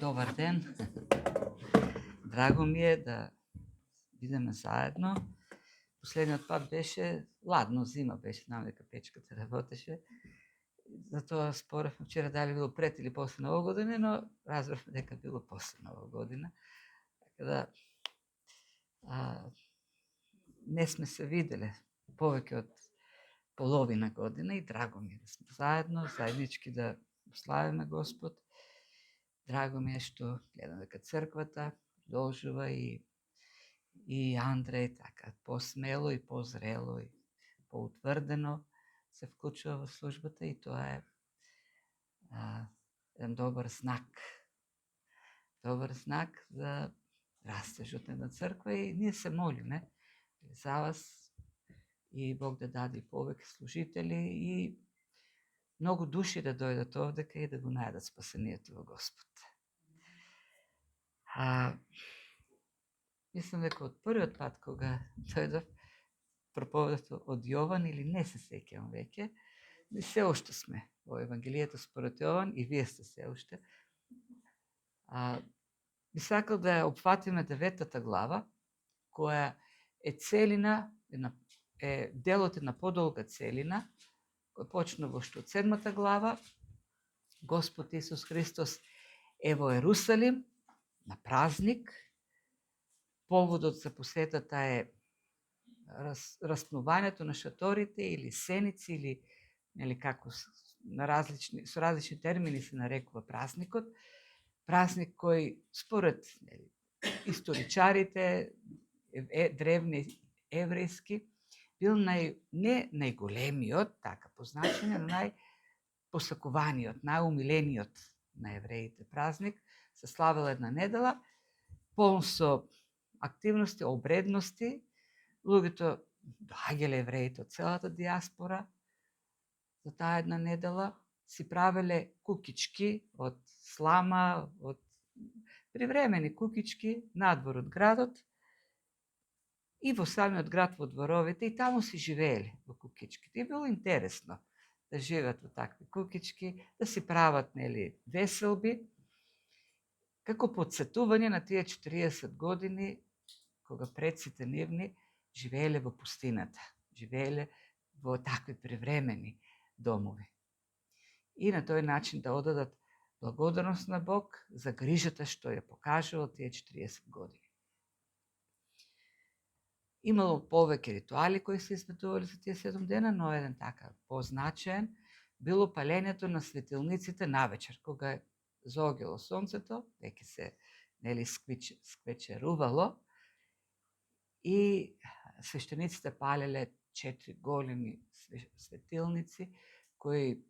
Добар ден. Драго ми е да бидеме заедно. Последниот пат беше ладно, зима беше, знам дека печката работеше. Затоа споревме вчера дали било пред или после Нова година, но разбравме дека било после Нова година. Така да не сме се виделе повеќе од половина година и драго ми е да сме заедно, заеднички да славиме Господ. Драго ми е што гледам дека црквата продолжува и Андреј така посмело и позрело и поутврдено се вклучува во службата и тоа е еден добар знак. Добар знак за растежот на една црква и ние се молиме за вас и Бог да даде повеќе служители и многу души да дојдат овдека и да го најдат спасението во Господ. Мислам дека од првиот пат кога дојдов проповедав од Јован или не се сеќавам веќе, и се уште сме во Евангелието според Јован и вие сте се уште. Би сакал да ја опфатиме 9-та глава, која е целина, е делот една подолга целина, која почнува уште од 7-та глава. Господ Исус Христос е во Ерусалим на празник. Поводот за посетата е распнувањето на шаторите или сеници или како со различни термини се нарекува празникот. Празник кој според историчарите древни еврејски бил не најголемиот, така позначен, но најпосакуваниот, најумилениот на евреите празник. Се славела една недела, полн со активности, обредности. Луѓето доаѓале евреите од целата диаспора за таа една недела, си правеле кукички од слама, од привремени кукички надвор од градот и во самиот град во дворовите и таму си живееле во кукичките. И било интересно да живеат во такви кукички, да си прават веселби, како подсетување на тие 40 години кога предците нивни живееле во пустината, живееле во такви привремени домови. И на тој начин да одадат благодарност на Бог за грижата што ја покажувал тие 40 години. Имало повеќе ритуали кои се изведували за тие 7 дена, но еден така позначаен било палењето на светилниците навечер, кога е заоѓало сонцето, веќе се сквечерувало и свештениците палеле 4 големи светилници кои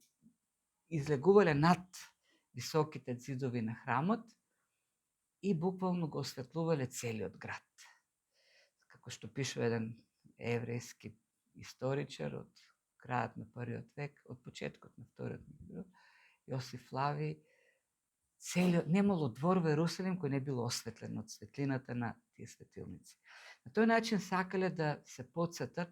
излегувале над високите ѕидови на храмот и буквално го осветлувале целиот град. Како што пишува еден еврејски историчар од крајот на првиот век, од почеткот на вториот век, Јосиф Флавиј, немало двор во Ерусалим кој не било осветлен од светлината на тие светилници. На тој начин сакале да се потсетат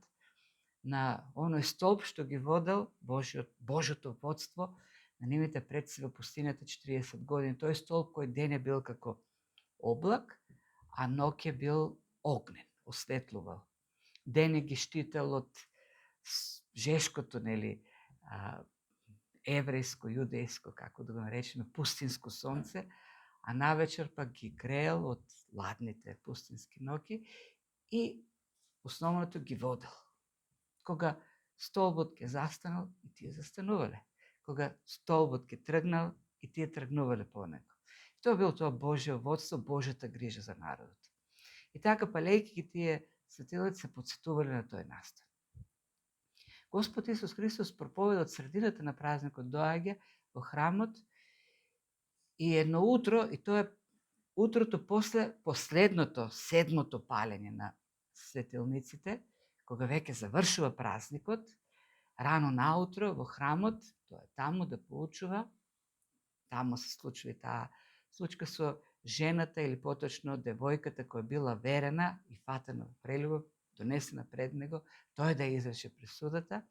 на оној столб што ги водел Божјото водство на нивните предци во пустината 40 години. Тој столб кој ден е бил како облак, а ноќ е бил огнен, осветлувал. Ден ги штител од жешкото, еврејско, јудејско, како да го наречеме, пустинско сонце, а навечер пак ги греел од ладните пустински ноќи и основното ги водел. Кога столбот ке застанал, и тие застанувале. Кога столбот ке тргнал, и тие тргнувале по него. Тоа било тоа Божјо водство, Божјата грижа за народот. И така, палејќи ги тие светилници, се подсетувале на тој настан. Господ Исус Христос проповеда од средината на празникот, доаѓа во храмот и едно утро, и тоа е утрото после последното, 7-то палење на светилниците, кога веќе завршува празникот, рано наутро во храмот, тоа е таму да поучува, таму се случува и таа случка со жената или поточно девојката која била верена и фатена во прелюбов, донесена пред него, тој да изрече присудата.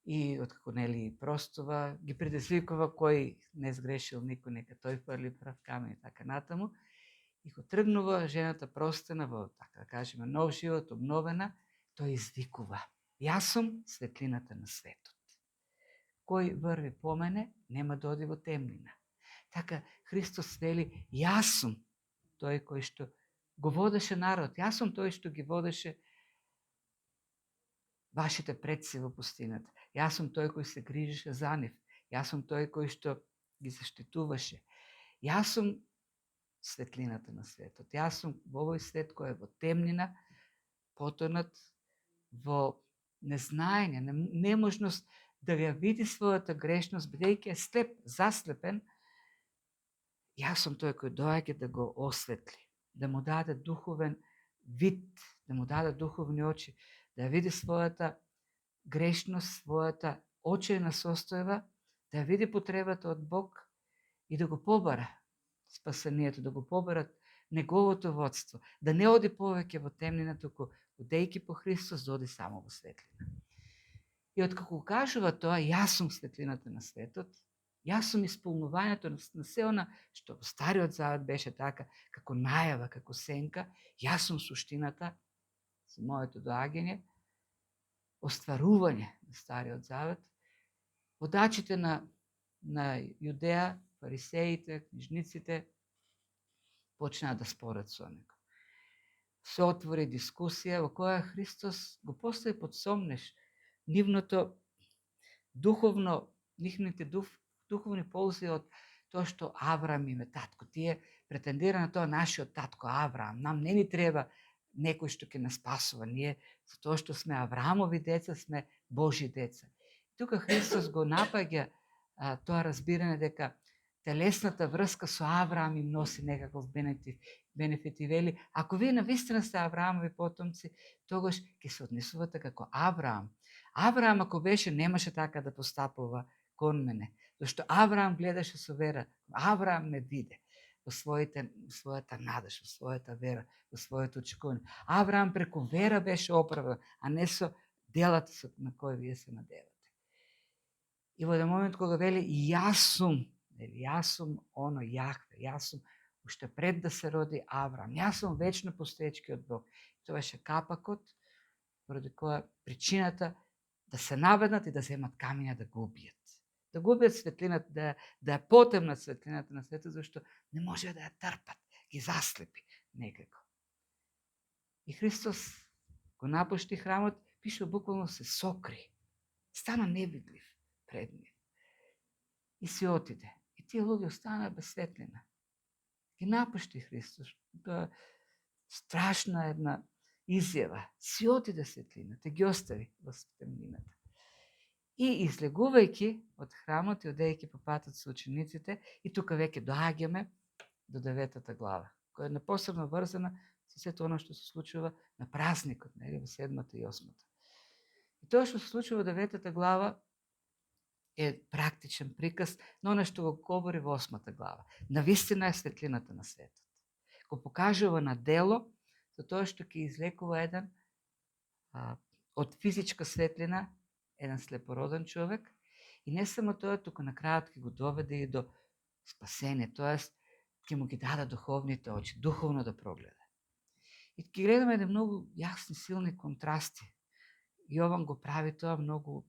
и откако нели простува, ги предизвикува кој не сгрешил никој, нека тој фрли прв камен и така натаму. И кога тргнува жената простена во, така да кажеме, нов живот, обновена, тој извикува: јас сум светлината на светот. Кој врви по мене, нема да оди во темнина. Така Христос вели: јас сум тој кој што го водеше народ, јас сум тој што ги водеше вашите предци во пустината. Јас сум тој кој се грижеше за нив. Јас сум тој кој што ги заштитуваше. Јас сум светлината на светот. Јас сум во овој свет кој е во темнина, потонат во незнаење, неможност да ја види својата грешност, бидејќи е слеп, заслепен. Јас сум тој кој доаѓа да го осветли, да му даде духовен вид, да му даде духовни очи, да ја види својата грешност, својата очајна состојба, да ја види потребата од Бог и да го побара спасението, да го побарат неговото водство, да не оди повеќе во темнина, туку одејќи по Христос, да оди само во светлина. И откако кажува тоа, јас сум светлината на светот, јас сум исполнувањето на се она што во Стариот Завет беше така, како најава, како сенка, јас сум суштината, со моето доаѓање, остварување на Стариот Завет. Водачите на Јудеја, фарисеите, книжниците, почнаа да спорат со него. Се отвори дискусија во која Христос го постави под сомнеш нивното духовно, нивните духовни ползи од тоа што Авраам им е татко. Тие претендира на тоа нашиот татко Авраам. Нам не ни треба некој што ќе нас спасува. Ние, за тоа што сме Авраамови деца, сме Божи деца. Тука Христос го напаѓа тоа разбирање дека телесната врска со Авраам им носи некаков бенефит и вели: ако вие навистина сте Авраамови потомци, тогаш ќе се однесувате како Авраам. Авраам, ако беше, немаше така да постапува кон мене, зашто Авраам гледаше со вера. Авраам ме виде во својата надеж, во својата вера, во своето очекување. Авраам преку вера беше оправдан, а не со делата на кои вие се надевате. И во еден момент кога вели јас сум оно Јахве, јас сум уште пред да се роди Авраам, јас сум вечно постоечкиот Бог. Тоа беше капакот, поради која причината да се наведнат и да земат камења да го убијат. Да го убијат светлината, да ја потемнат светлината на светот, зашто не може да ја трпат, ги заслепи некако. И Христос го напушти храмот, пише буквално се сокри, стана невидлив пред нив. И си отиде. И тие луѓе останаа без светлина. Ги напушти Христос. Тоа страшна една изјава. Си отиде светлината, ги остави во темнината. И излегувајќи од храмот и одејќи по патот со учениците, и тука веќе доаѓаме до 9-та глава, која е непосредно врзана со сето оно што се случува на празникот, нели, во 7-та и 8-та. И тоа што се случува во 9-та глава е практичен приказ на оно што го говори во 8-та глава. Навистина е светлината на светот. Го покажува на дело за тоа што ќе излекува еден од физичка светлина, еден слепороден човек, и не само тоа, туку на крајот ќе го доведе и до спасение, тоест ќе му ги даде духовните очи, духовно да прогледа. И ќе гледаме еден многу јасни, силни контрасти. Јован го прави тоа многу,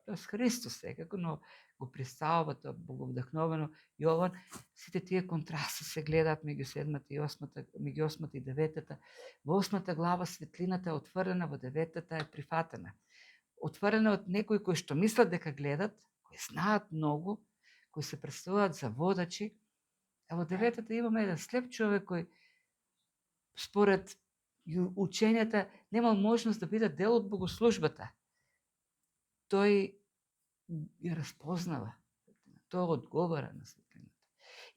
тоест Христос секако, но го представува тоа боговдахновено Јован. Сите тие контрасти се гледаат меѓу 7-та и 8-та, меѓу 8-та и 9-та. Во 8-та глава светлината е отворена, во 9-та е прифатена. Отворена од некои кои што мислат дека гледат, кои знаат многу, кои се представуваат за водачи. А во 9-та имаме еден слеп човек кој според учењата немал можност да биде дел од богослужбата. Тој ја разпознава, тој одговара на светлината.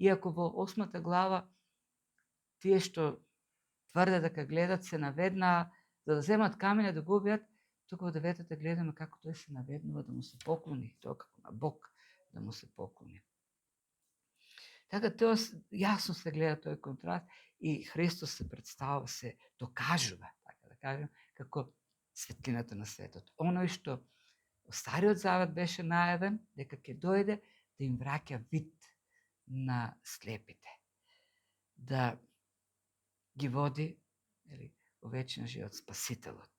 Иако во 8-та глава тие што тврдат дека гледат се наведнаа за да земат камења да го убијат, тука во 9-та гледаме како тој се наведнува да му се поклони, тоа како на Бог да му се поклони. Така тоа јасно се гледа тој контраст и Христос се представува, се докажува, така да кажем, како светлината на светот. Оној што Стариот завет беше најавен дека ќе дојде да им враќа вид на слепите, да ги води во вечен живот, Спасителот.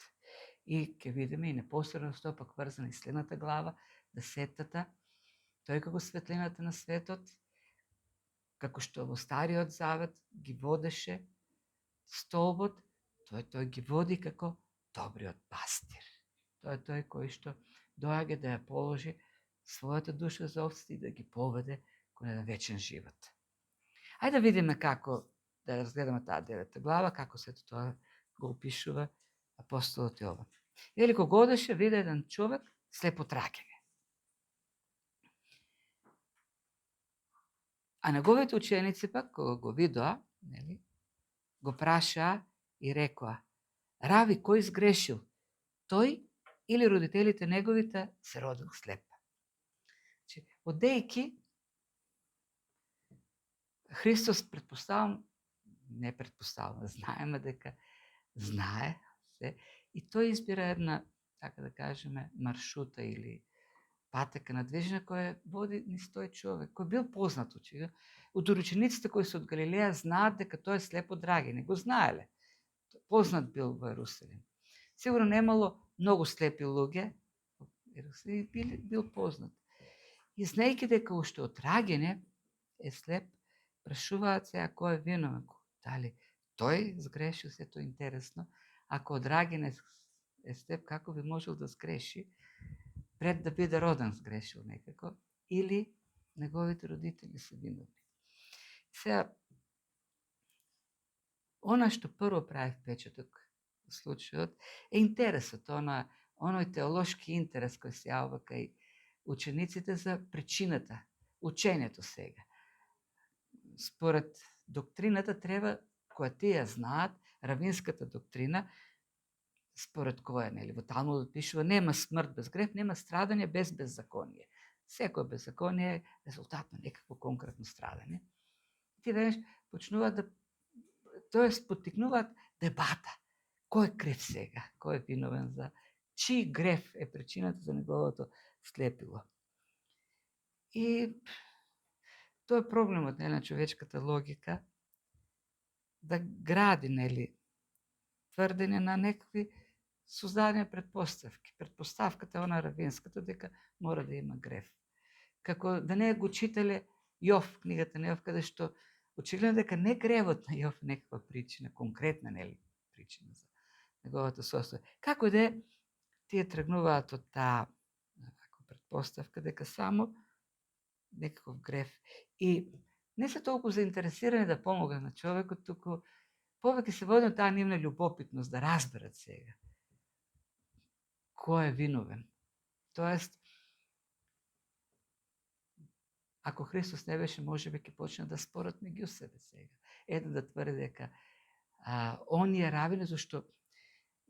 И ќе видиме и непосредно што пак врзана и следната глава, 10-та, тој како светлината на светот, како што во Стариот завет ги водеше столбот, тој ги води како добриот пастир. Тој е тој кој што доаѓа да ја положи својата душа за овците и да ги поведе кон еден вечен живот. Ајде да видиме како да разгледаме таа 9 глава, како сето тоа го опишува апостолот Јован. Вели, кога одеше, виде еден човек слеп од раѓање. А неговите ученици пак, кога го видоа, го прашаа и рекоа: Рави, кој сгрешил? Тој или родителите неговите се родил слеп? Одејки, Христос знаеме дека знае се, и тој избира една, така да кажеме, маршрута или патека на движење која води низ тој човек, кој бил познат очигледно. Учениците кои се од Галилеја знаат дека тој е слеп од раѓање, го знаеле. Познат бил во Ерусалим. Сигурно немало многу слепи луѓе, бил познат. И знаејќи дека уште од раѓање е слеп, прашуваат сега кој е виновен. Дали тој сгрешил, сето интересно. Ако од раѓање е слеп, како би можел да сгреши? Пред да биде роден сгрешил некако, или неговите родители се виновни. Сега, она што прво прави впечаток во случајот е интересот, оној теолошки интерес кој се јавува кај учениците за причината, учењето сега. Според доктрината треба, која тие знаат, равинската доктрина, според која, во Талмудот пишува, нема смрт без грев, нема страдање без беззаконие. Секој беззаконие е резултат на некакво конкретно страдање. Ти веднаш почнуваат да, тоест поттикнуваат дебата. Кој е крив сега? Кој е виновен за чиј грев е причината за неговото слепило? И тоа е проблемот на човечката логика, да гради, тврдење на некакви создадени предпоставки. Предпоставката е она равинската, дека мора да има грев. Како да не го читале Јов, книгата на Јов, каде што очигледно дека не гревот на Јов некаква причина, конкретна причина за неговото состојание. Како да тие тргнуваат од таа предпоставка дека само некаков грев. И не се толку заинтересирани да помогат на човекот, туку повеќе се води од таа нивна љубопитност да разберат сега кој е виновен. Тоест, ако Христос не беше, можеби ќе почнат да спорат меѓу себе сега. Еден да тврди дека оние равини, зашто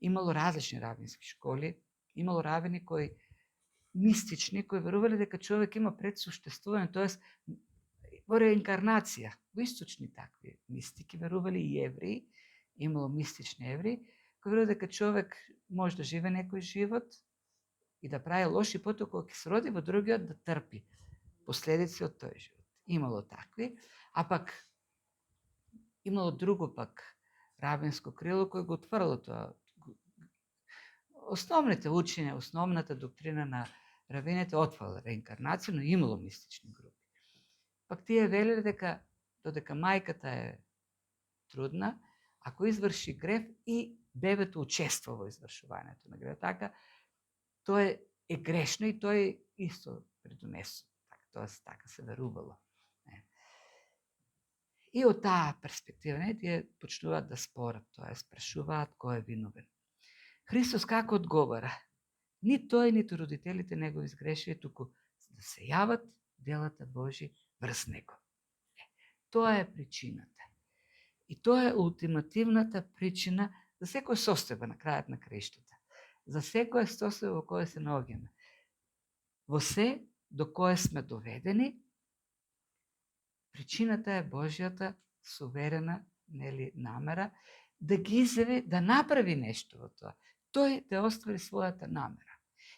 имало различни равински школи, имало равини кои мистични, кои верувале дека човек има предсуштествување, тоест во реинкарнација. Во источни такви мистики верували и евреи, имало мистични евреи, кои верувале дека човек може да живе некој живот и да прави лоши, потоа кога ќе се роди во другиот да трпи последици од тој живот. Имало такви, а пак имало друго пак равинско крило кој го отврло тоа. Основните учења, основната доктрина на равините отврла реинкарнација, но имало мистични групи. Пак тие велеле дека додека мајката е трудна, ако изврши грев и бебето учества во извршувањето на грев, така тоа е грешно и тој исто придонесува. Тоест, така се верувало. И од таа перспектива тие почнуваат да спорат, тоест прашуваат кој е виновен. Христос како одговара? Ни тој, ниту родителите негови сгрешили, туку да се јават делата Божи врз него. Тоа е причината. И тоа е ултимативната причина за секоја состојба на крајот на краиштата. За секоја состојба во која се наоѓаме. Во се до кое сме доведени, причината е Божјата суверена намера да ги изјави, да направи нешто во тоа. Тој да оствари својата намера.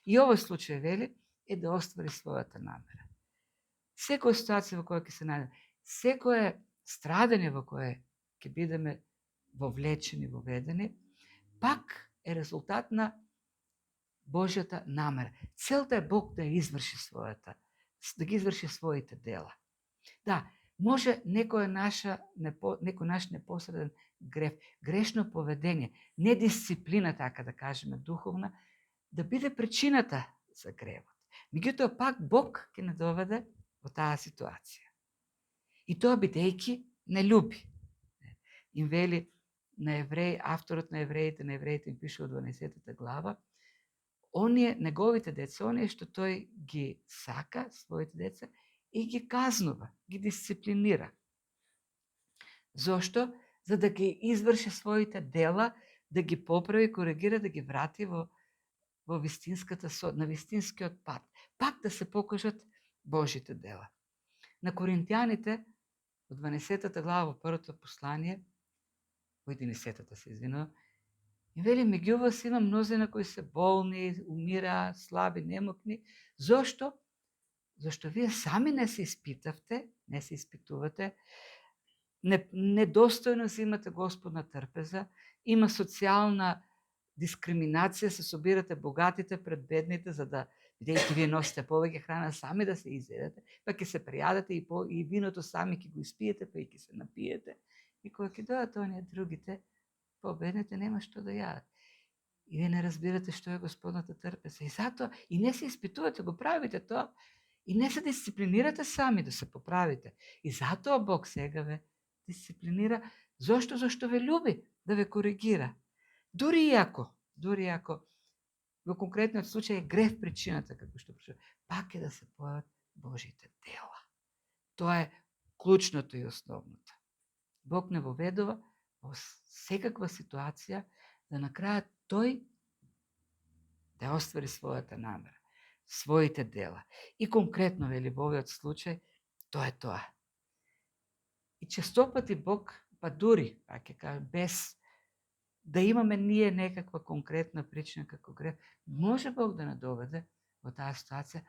И овој случај, вели, е да оствари својата намера. Секоја ситуација во која ќе се најдеме, секое страдање во кое ќе бидеме вовлечени, воведени, пак е резултат на Божјата намера. Целта е Бог да изврши да ги изврши своите дела. Да, може некој наш непосреден грешно поведење, недисциплина, така да кажеме, духовна, да биде причината за гревот. Меѓутоа пак Бог ќе не доведе во таа ситуација. И тоа бидејќи не љуби. Им вели на евреи, авторот на евреите им пише од 12 глава, неговите деца, оние што тој ги сака, своите деца, и ги казнува, ги дисциплинира. Зошто? За да ги изврши своите дела, да ги поправи, коригира, да ги врати на вистинскиот пат. Пак да се покажат Божите дела. На Коринтијаните, во 12 глава, во првото послание, во 11-та се извинувам, и вели, меѓу вас има мнозина кои се болни, умираат, слаби, немокни. Зошто? Зашто вие сами не се испитавте, не се испитувате, недостојно си имате Господна трпеза, има социјална дискриминација, се собирате богатите пред бедните, за да, бидејќи вие носите повеќе храна, сами да се изедете, па ќе се пријадете и виното сами ќе го испиете, па и ќе се напиете. И кога ќе дојдат оние другите, победните нема што да јадат. И вие не разбирате што е Господната трпеза. И затоа, и не се испитувате, го правите тоа, и не се дисциплинирате сами да се поправите. И затоа Бог сега ве дисциплинира. Зошто? Зашто ве љуби, да ве коригира. Дури ако во конкретниот случај е грев причината, како што прашува, пак е да се појават Божите дела. Тоа е клучното и основното. Бог не воведува во секаква ситуација да на крајот тој да оствари својата намера, своите дела. И конкретно, вели, во овојот случај, тоа е тоа. И честопати Бог, па дури, ќе кажам, без да имаме ние некаква конкретна причина како грев, може Бог да не доведе во таа ситуација,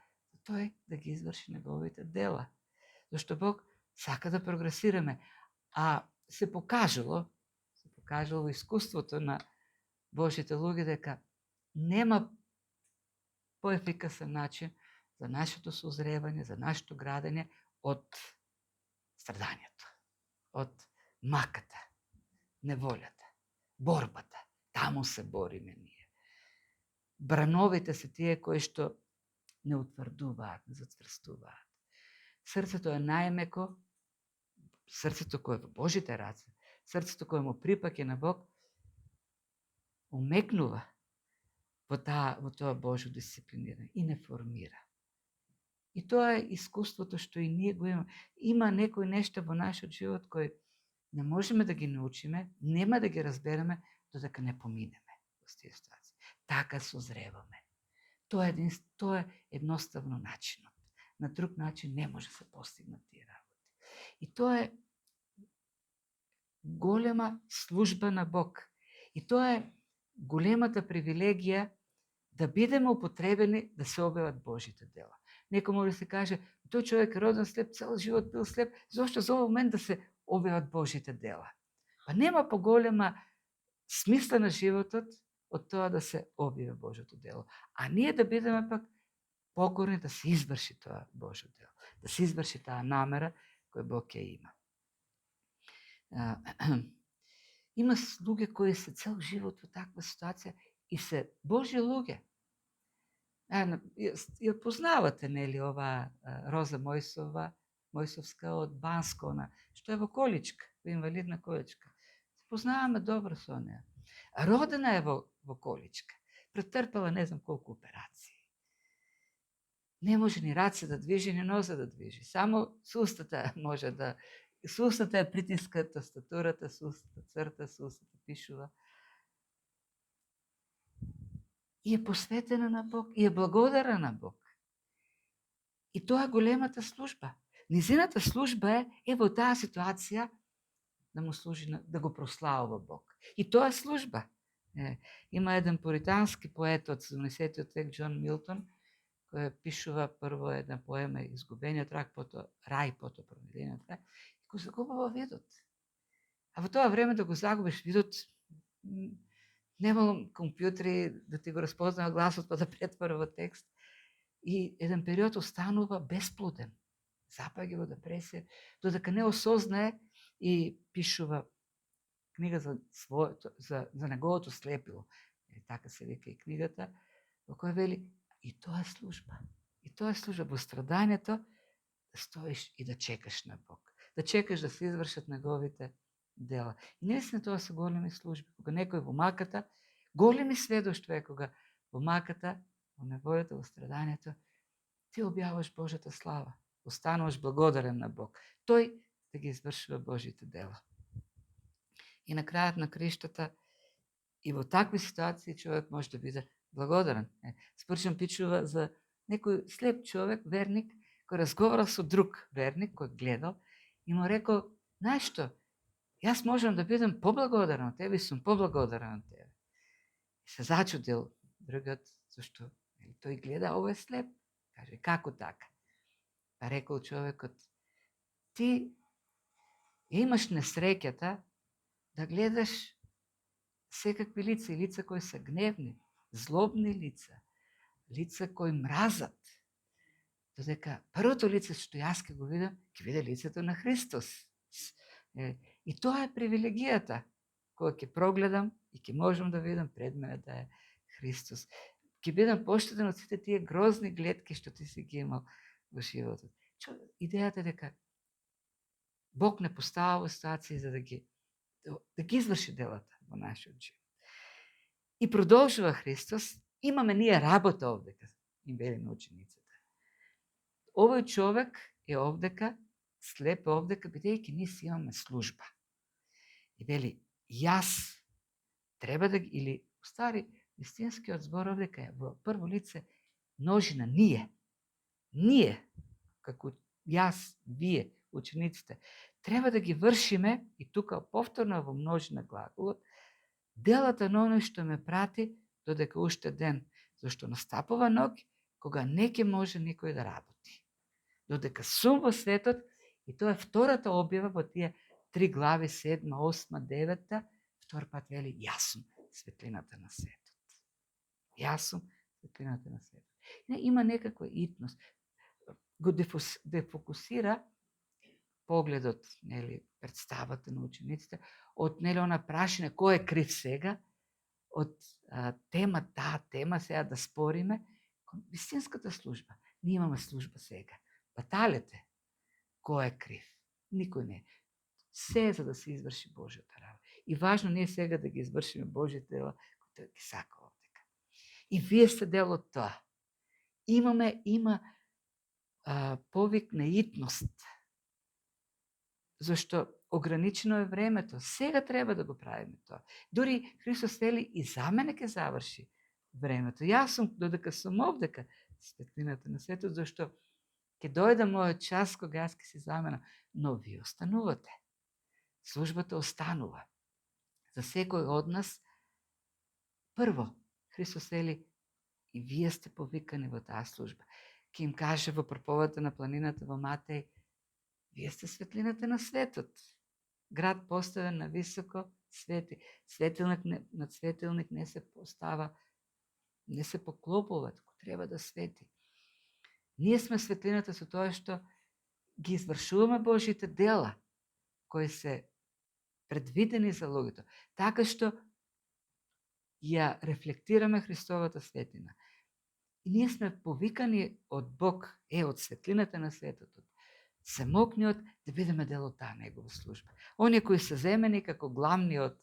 тој да ги изврши неговите дела. Зашто Бог сака да прогресираме. А се покажало во искуството на Божите луѓе дека нема поефикасен начин за нашето созревање, за нашето градење од страдањето, од маката, неволјата, борбата. Таму се бориме ние. Брановите се тие кои што не утврдуваат, не зацврстуваат. Срцето е најмеко, срцето кое е во Божите раце, срцето кое му припаѓа на Бог, умекнува во тоа Божјо дисциплинирање и не формира. И тоа е искуството што и ние го имаме. Има некои нешта во нашиот живот кои не можеме да ги научиме, нема да ги разбереме додека не поминеме во тие ситуации. Така созреваме. Тоа е едноставно начинот. На друг начин не може да се постигнат тие работи. И тоа е голема служба на Бог. И тоа е големата привилегија да бидеме употребени да се објават Божите дела. Некој може да се каже, тој човек е роден слеп, цел живот бил слеп, зошто за овој момент да се објават Божите дела? Па нема поголема смисла на животот од тоа да се објави Божјото дело. А ние да бидеме пак покорни да се изврши тоа Божјо дело, да се изврши таа намера која Бог ја има. Има луѓе кои се цел живот во таква ситуација и се Божји луѓе. Ја познавате, нели, ова Роза Мојсовска од Банско, што е во количка, во инвалидна количка. Се познаваме добро со неа. Родена е во количка. Претрпела не знам колку операции. Не може ни раце да движи, ни нозе да движи. Само сустата може да... Сустата ја притиска тастатурата, сустата црта, сустата пишува. И е посветена на Бог, и е благодарна на Бог. И тоа е големата служба. Низината служба е во таа ситуација да му служи, да го прославува Бог. И тоа е служба. Има еден пуритански поет од 17 век, Џон Милтон, кој пишува прво една поема Изгубениот рак, потоа рај, потоа Провидениот рај, и го загубува видот. А во тоа време да го загубиш видот, немало компјутери да ти го разпознава гласот па да претвора во текст. И еден период останува бесплоден. Запаѓа во депресија, додека не осознае и пишува книга за своето, за неговото слепило. Така се вика и книгата, во која вели и тоа е служба. И тоа е служба во страдањето, да стоиш и да чекаш на Бог. Да чекаш да се извршат неговите дела. И наистина тоа се големи служби. Кога некој во маката, големи сведоштва е кога во маката, во неволјата, во страдањето, ти објаваш Божјата слава. Остануваш благодарен на Бог. Тој да ги извршува Божите дела. И на крајот на криштата, и во такви ситуации човек може да биде благодарен. Спрчен пичува за некој слеп човек, верник, кој разговарал со друг верник, кој гледал, и му рекол, знаеш што, јас можам да бидем поблагодарен од тебе и сум поблагодарен од тебе. И се зачудил другиот, зашто тој гледа, ово е слеп. Каже, како така? Па рекол човекот, ти имаш несреќата да гледаш секакви лица, и лица кои се гневни, злобни лица, лица кои мразат. Додека првото лице што јас ќе го видам, ќе виде лицето на Христос. И тоа е привилегијата, која ќе прогледам и ќе можам да видам пред мене да е Христос. Ќе бидам поштеден од сите тие грозни гледки што ти си ги имал во животот. Идејата е дека Бог не поставува во ситуации за да ги изврши делата во нашиот живот. И продолжува Христос, имаме ние работа овдека, им вели на учениците. Овој човек е овдека, слеп е овдека, бидејќи ние си имаме служба. И вели, јас треба да, или стари вистинскиот збор овдека е во прво лице множина, ние, како јас, вие, учениците, треба да ги вршиме, и тука повторно во множина глаголот, делата на оној што ме прати додека уште ден, зашто настапува ноќ кога не ќе може никој да работи. Додека сум во светот, и тоа е втората објава во тие 3 глави, 7, 8, 9, втор пат вели, јас сум светлината на светот. Јас сум светлината на светот. Има некаква итност. Го дефокусира погледот, нели, представата на учениците, од нели она прашање кој е крив сега, од таа тема сега да спориме, кон вистинската служба. Ние имаме служба сега. Баталете, кој е крив? Никој не. Се за да се изврши Божјата работа. И важно не е сега да ги извршиме Божјите дела, кои ги сака овдека. И вие сте дел од тоа. Има повик на итност. Зашто ограничено е времето. Сега треба да го правиме тоа. Дури Христос вели и за мене ќе заврши времето. Јас сум, додека сум овдека, светлината на светот, зашто ќе дојде мојот час кога јас ќе си заменам. Но вие останувате. Службата останува. За секој од нас, прво, Христос вели, и вие сте повикани во таа служба. Ке им каже во проповедта на планината во Матеј, вие сте светлината на светот. Град поставен на високо свети. Светилник над светилник не се постава, не се поклопува, тако треба да свети. Ние сме светлината со тоа што ги извршуваме Божите дела, кои се предвидени за луѓето, така што ја рефлектираме Христовата светлина. И ние сме повикани од Бог, од светлината на светот, од Семокниот, да бидеме дел од таа негова служба. Оние кои се земени како главни од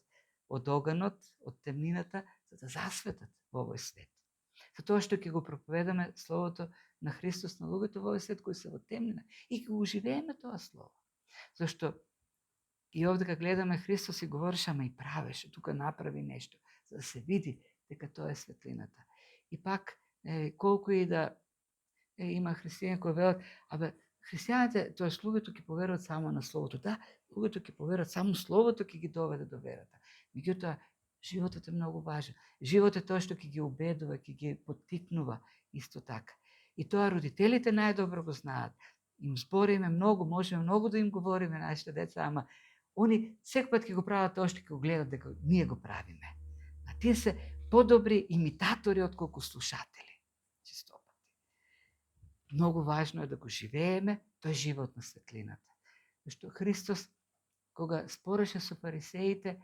оганот, од темнината, за да засветат во овој свет. За тоа што ќе го проповедаме Словото на Христос на луѓето во овој свет кои се во темнина и ќе го уживееме тоа Слово. Зашто и овдека гледаме Христос и говореше, ама и правеше, тука направи нешто, за да се види дека тоа е светлината. И пак, колку и да има христијани кои велат, христијаните, тоа луѓето ќе поверуваат само на Словото. Да, луѓето ќе поверуваат само Словото ќе ги доведе до верата. Меѓутоа, Животот е многу важен. Живот е тоа што ќе ги убедува, ќе ги поттикнува исто така. И тоа родителите најдобро го знаат. Им збориме многу, можеме многу да им говориме на нашите деца, ама они секогаш ќе го прават тоа што ќе го гледат дека ние го правиме. А тие се подобри имитатори отколку слушатели. Чисто пати. Многу важно е да го живееме тој живот на светлината. Зашто Христос, кога спореше со фарисеите,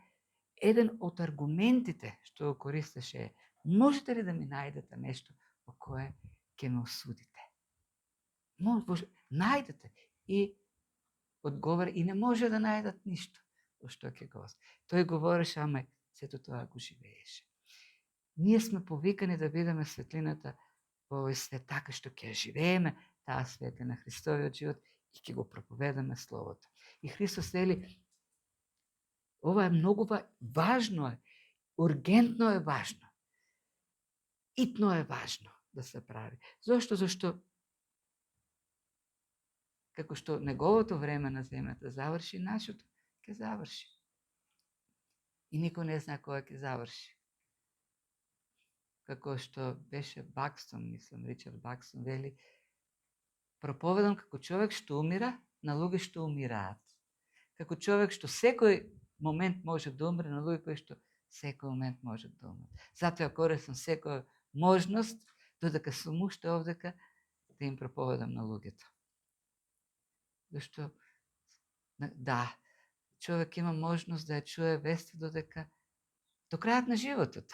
еден од аргументите што го користеше е: можете ли да ми најдете нешто по кое ќе ме осудите? Може, најдете. И одговора, и не може да најдат ништо во што ќе го. Тој говореше, ама сето тоа го живееше. Ние сме повикани да бидеме светлината во овој свет, така што ќе живееме таа светлина, Христовиот живот, и ќе го проповедаме Словото. И Христос вели, ова е многу важно е, ургентно е важно, итно е важно да се прави. Зошто? Зашто како што неговото време на земјата заврши, нашето ќе заврши. И никој не знае кога ќе заврши. Како што беше Бакстон, мислам, Ричард Бакстон, вели, проповедам како човек што умира на луѓе што умираат. Како човек што секој момент може да умре, на луѓе кои што секој момент може да умре. Затоа користам секоја можност, додека сум уште овдека, да им проповедам на луѓето. Зашто, да, човек има можност да ја чуе веста додека до крајот на животот.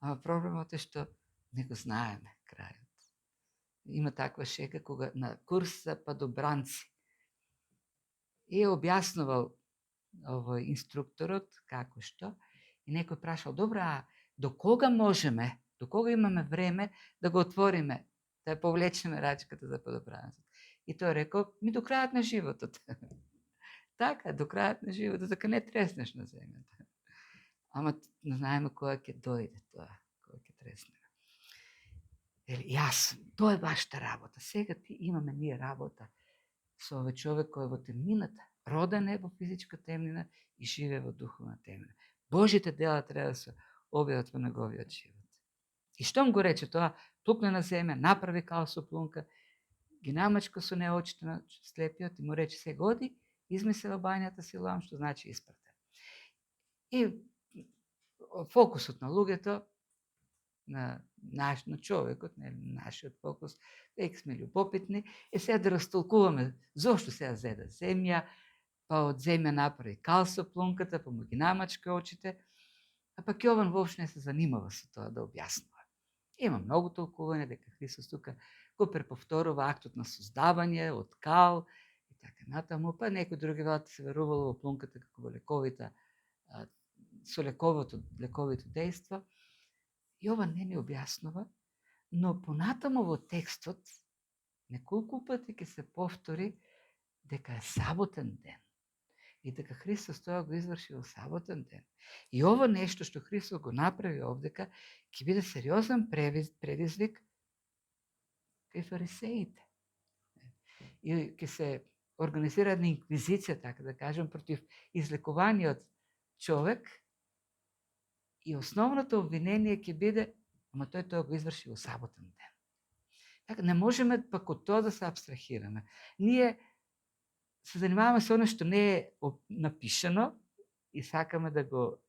Ама проблемот е што не го знаеме крајот. Има таква шега кога на курс за падобранци. И објаснувал овој инструкторот како што, и некој прашал: добра, до кога можеме, до кога имаме време да го отвориме, да ја повлечеме рачката за падобранцот? И тој рекол: ми до крајот на животот. Така, до крајот на животот, дека не треснеш на земјата. Ама не знаеме кога ќе дојде тоа, кога ќе треснеме. Јас, тоа е вашата работа. Сега ти имаме ние работа со овој човек кој е во темнината, роден е во физичка темнина и живее во духовна темнина. Божите дела треба да се објават во неговиот живот. И штом го рече тоа, плукна на земја, направи као со плунка, ги намачка со неа очите на слепиот и му рече: се годи, измисли во бањата Силоам, што значи испратен. И фокусот на луѓето, на човекот, нашиот фокус, веќе сме љубопитни, сега да растолкуваме зошто сега зеда земја, па од земја направи кал со плунката, па му ги намачка очите, а пак Јован воопшто не се занимава со тоа да објаснува. Има многу толкување дека Христос тука го преповторува актот на создавање од кал и така натаму, па некои други велат се верувало во плунката како во лековита, со лековито дејство. Јован не ни објаснува, но понатаму во текстот неколку пати ќе се повтори дека е саботен ден и дека Христос тоа го изврши во саботен ден. И ово нешто што Христос го направи овдека ќе биде сериозен предизвик кај фарисеите. И ќе се организира една инквизиција, така да кажем, против излекуваниот човек. И основното обвинение ќе биде: ама тој тоа го изврши во саботен ден. Така, не можеме пак од тоа да се абстрахираме. Ние се занимаваме со оно што не е напишано и сакаме да го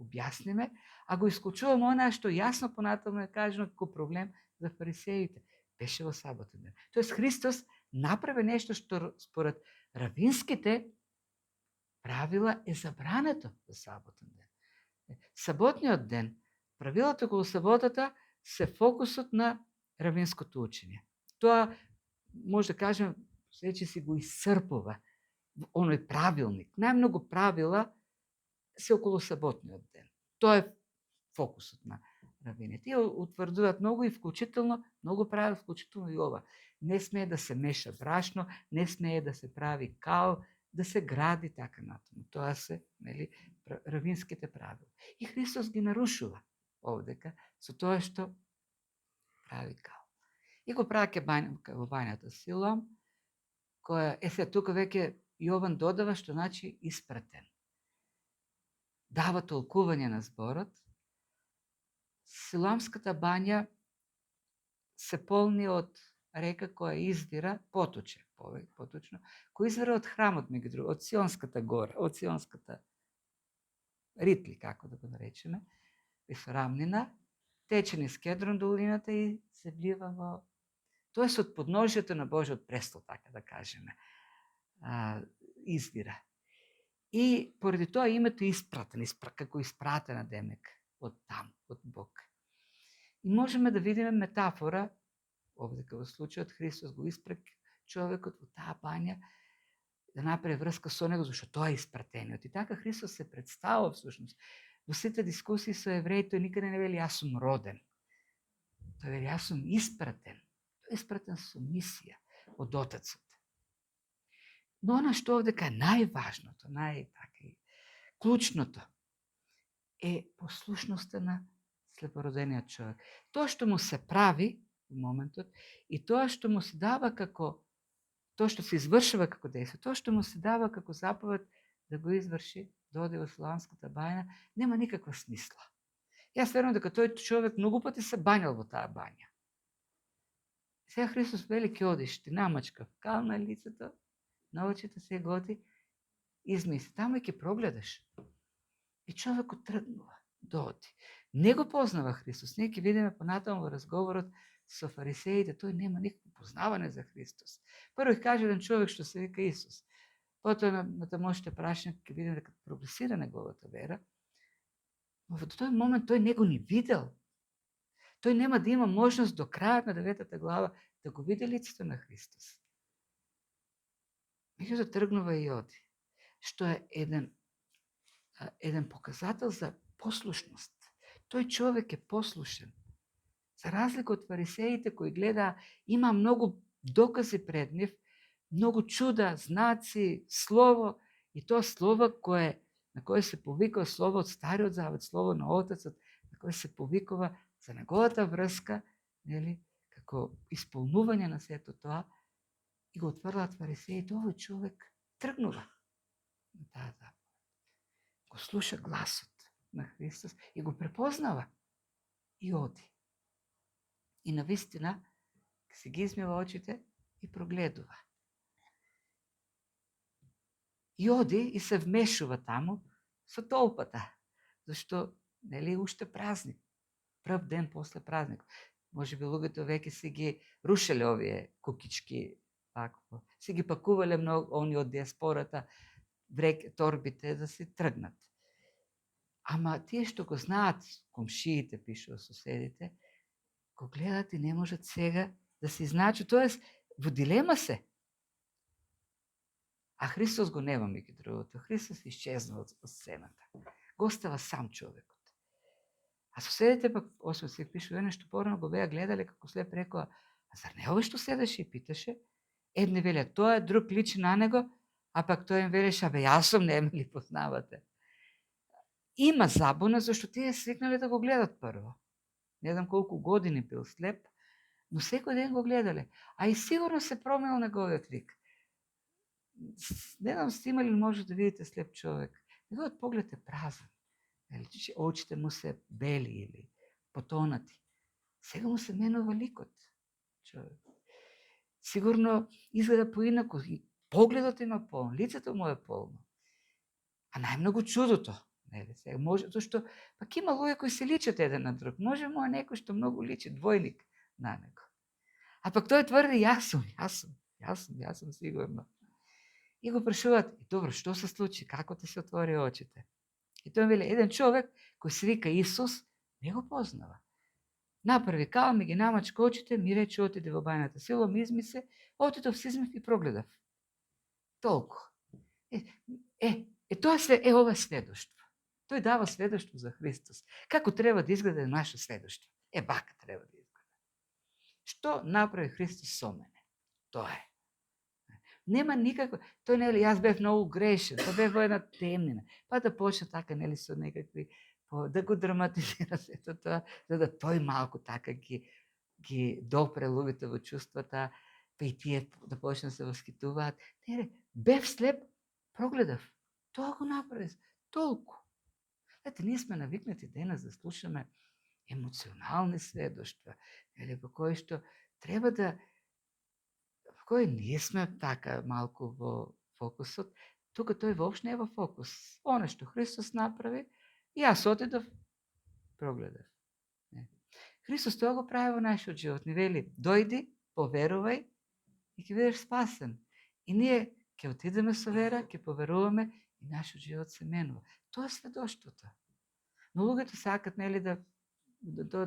објасниме, а го исклучуваме она што јасно понатаму е кажано како проблем за фарисеите. Беше во саботен ден. Тоест Христос направи нешто што според равинските правила е забрането за саботен ден. Саботниот ден, правилата околу саботата се фокусот на равинското учење. Тоа, може да кажем, рече си го исцрпува оној правилник. Најмногу правила се околу саботниот ден. Тоа е фокусот на равините. И утврдуваат многу и вклучително, многу правила, вклучително и ова. Не смее да се меша брашно, не смее да се прави кал, да се гради така натаму. Тоа се, нели, равинските правила. И Христос ги нарушува овдека со тоа што прави кал. И го праќа во бањата Силоам, која е се тука веќе Јован додава што значи испратен. дава толкување на зборот. Силоамската бања се полни од река која издира, поточе, поточно, која извира од храмот, меѓу друго, од Сионската гора, од Сионската ритли, како да го наречеме, висорамнина, тече низ Кедрон долината и се влива во... Тоа е од подножјето на Божиот престол, така да кажеме, извира. И поради тоа името испратен, како испратена демек од таму, од Бог. И можеме да видиме метафора, овде во случајот Христос го испрак човекот во таа бања, да направи врска со него, зашто тоа е испратениот. И така Христос се представува всушност. Во сите дискусии со евреи, тој никаде не вели јас сум роден. Тој вели јас сум испратен. Тој е испратен со мисија од Отецот. Но она што овде е најважното, клучното, е послушноста на слепородениот човек. Тоа што му се прави во моментот и тоа што му се дава како, тоа што се извршува како дејство, тоа што му се дава како заповед да го изврши, да оде во Силоамската бања, нема никаква смисла. Јас верувам дека тој човек многу пати се бањал во таа бања. Сега Христос вели ќе одиш, ти намачкав кал на лицето, на очите се готи, измисли, таму ќе прогледаш. И човекот тргнува да оди. Не го познава Христос. Ние ќе видиме понатаму во разговорот со фарисеите, тој нема никакво познавање за Христос. Прво ќе каже еден човек што се вика Исус. Потоа на тамошните прашања ќе видиме дека прогресира неговата вера. Но во тој момент тој не го ни видел. Тој нема да има можност до крајот на 9 глава да го види лицето на Христос. Меѓутоа тргнува и оди. Што е еден показател за послушност. Тој човек е послушен. За разлика од фарисеите кои гледа, има многу докази пред нив, многу чуда, знаци, слово, и тоа слово на кое се повикува слово од Стариот Завет, слово на Отецот, на кое се повикува за неговата врска, нели, како исполнување на сето тоа, и го отврлат фарисеите, овој човек тргнува на таа заповед. Го слуша гласот на Христос и го препознава и оди. И навистина се ги измива очите и прогледува. И оди и се вмешува таму со толпата, зашто нели уште празник, прв ден после празник. Можеби луѓето веќе се ги рушеле овие кукички, вакво. Се ги пакувале многу они од диаспората, торбите да се тргнат. Ама тие што го знаат, комшиите, пишува соседите, го гледат и не можат сега да се изначат, тоест во дилема се. А Христос го нема, меѓу другото. Христос исчезна од сцената. Го остава сам човекот. А соседите пак, освен се пишува нешто порано, го беа гледале како слеп рекоа, а зар не овој што седеше и питаше? Едни веле тоа, друг личи на него, а пак тој им велеше, абе јас сум, не ме ли познавате? Има забуна, зашто тие свикнале да го гледат прво. Не знам колку години бил слеп, но секој ден го гледале. А и сигурно се променил неговиот лик. Не знам, сте имали може да видите слеп човек. Неговиот поглед е празен. Очите му се бели или потонати. Сега му се менува ликот. Човек. Сигурно изгледа поинако. И погледот има полно, лицето му е полно. А најмногу чудото. Нели, сега може, зашто пак има луѓе кои се личат еден на друг. Може му некој што многу личи, двојник на него. А пак тој тврди, јас сум сигурно. И го прашуваат, добро, што се случи, како ти се отвори очите? И тој вели, еден човек кој се вика Исус, не го познава. Направи као, ми ги намачка очите, ми рече, отиде во бајната. Силом измисе, отидов, се измив и прогледав. Толку. Тоа е ова сведоштво. Тој дава сведоштво за Христос. Како треба да изгледа наше сведоштво? Бака треба да изгледа. Што направи Христос со мене? Тоа е. Нема никакво, тој нели јас бев многу грешен, па бев во една темнина, па да почне така нели со некакви да го драматизира сето тоа, за да тој малку така ги допре луѓето во чувствата, па и тие да почнат се воскитуваат. Нели, бев слеп, прогледав. Тоа го направи. Толку. Знаете, ние сме навикнати денес да слушаме емоционални сведоштва, или по кои што треба да, в кои ние сме така малку во фокусот, тука тој воопшто не е во фокус. Оно што Христос направи, и јас отидов, прогледав. Христос тоа го прави во нашиот живот. Ни вели, дојди, поверувај и ќе бидеш спасен. И ние ќе отидеме со вера, ќе поверуваме и нашиот живот се менува. Тоа е сведоштвото. Но луѓето сакат, нели, да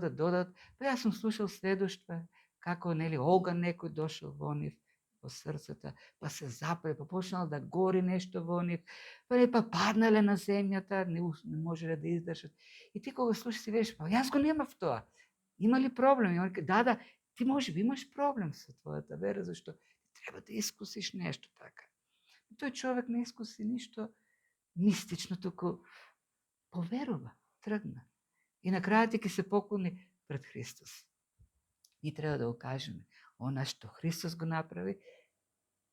додат. Па јас сум слушал сведоштва како, нели, оган некој дошол во нив, во срцата, па се запали, па почнал да гори нешто во нив, па паднале на земјата, не можеле да издржат. И ти кога слушаш си веш, па јас го немав тоа. Има ли проблем? И он ке, да, ти може би имаш проблем со твојата вера, зашто треба да искусиш нешто така. Тој човек не искуси ништо мистично, туку поверува, тргна. И на крајот ќе се поклони пред Христос. И треба да го кажеме, она што Христос го направи,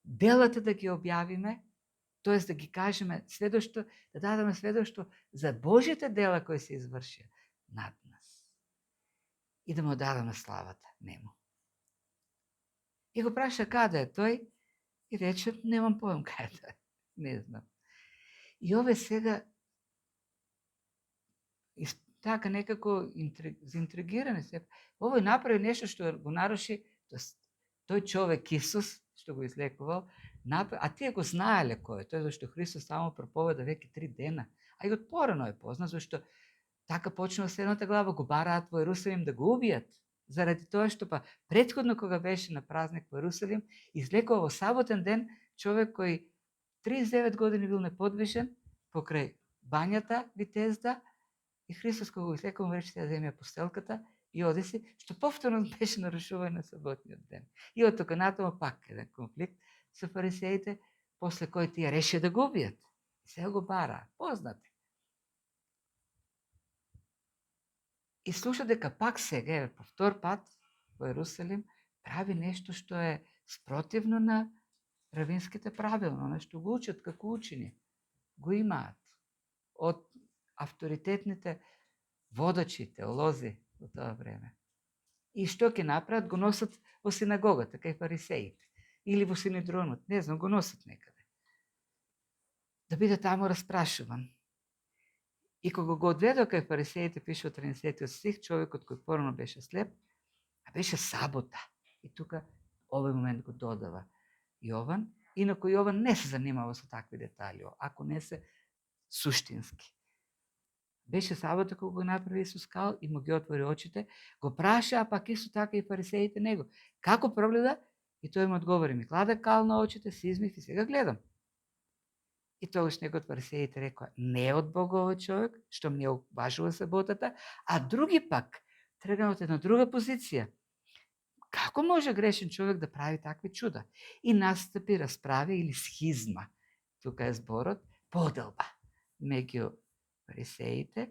делата да ги објавиме, тоест да ги кажеме сведоштво, да дадеме сведоштво за Божите дела кои се извршија над нас. И да му дадеме славата нему. И го праша каде е тој и рече, немам поем каде е тој, не знам. И ове сега така некако заинтригирани се. Овој направи нешто што го наруши, тој човек Исус, што го излекувал, а тие го знаеле кој е тој, зашто Христос само проповеда веќе 3 дена. А и од порано е познат, зашто така почнува седната глава, го бараат во Ерусалим да го убијат. Заради тоа што па претходно кога беше на празник во Ерусалим, излекува во саботен ден човек кој 39 години бил неподвижен покрај бањата Витезда, и Христос кога го излекува рече да земја постелката и оди си, што повторно беше нарушување на саботниот ден. И од тука натаму пак еден конфликт со фарисеите, после кој тие реши да го убијат. Сега го бара, познати. И слуша дека пак сега, по втор пат во Ерусалим, прави нешто што е спротивно на равинските правила, нешто го учат како учени. Го имаат од авторитетните водачи, теолози во тоа време. И што ќе направат? Го носат во синагогата, кај фарисеите. Или во синедронот, не знам, го носат некаде. Да биде таму распрашуван. И кога го одведо кај фарисеите, пише од 13 стих, човекот кој порано беше слеп, а беше сабота. И тука овој момент го додава Јован, инако Јован не се занимава со такви детали, ако не се суштински. Беше сабота кога го направи Исус кал и му ги отвори очите, го праша, а пак исто така и фарисеите него. Како прогледа? И тој му одговори, ми кладе кал на очите, се измив и сега гледам. И тогаш некој од фарисеите рекоа, не од Бога овој човек, што не уважува саботата, а други пак тргна од една друга позиција. Како може грешен човек да прави такви чуда? И настапи расправа или схизма. Тука е зборот, поделба меѓу фарисеите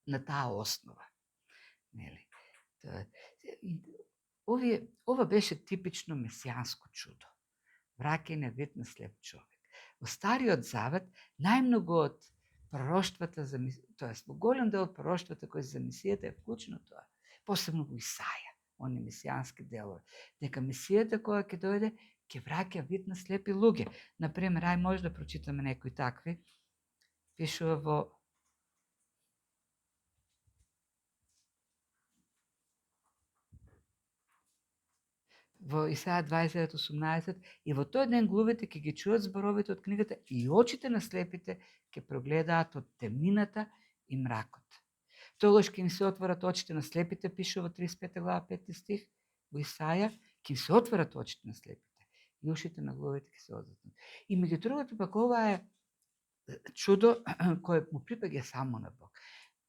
на таа основа. Нели? Ова беше типично месијанско чудо. Враќање вид на слеп човек. Во Стариот Завет најмногу од пророштвата, тоест во голем дел од пророштвата кои се за Месијата е вклучено тоа, посебно во Исаја, они месијански делови, дека Месијата која ќе дојде ќе враќа вид на слепи луѓе. Например, ај може да прочитаме некои такви. Пишува во Исаја 29:18, и во тој ден глувите ќе ги чуат зборовите од книгата и очите на слепите ќе прогледаат од темнината и мракот. Тогаш ќе им се отворат очите на слепите, пише во 35 глава 5 стих, во Исаја, ќе им се отворат очите на слепите и ушите на глувите ќе се отворат. И меѓу другото пак ова е чудо кое му припаѓа само на Бог.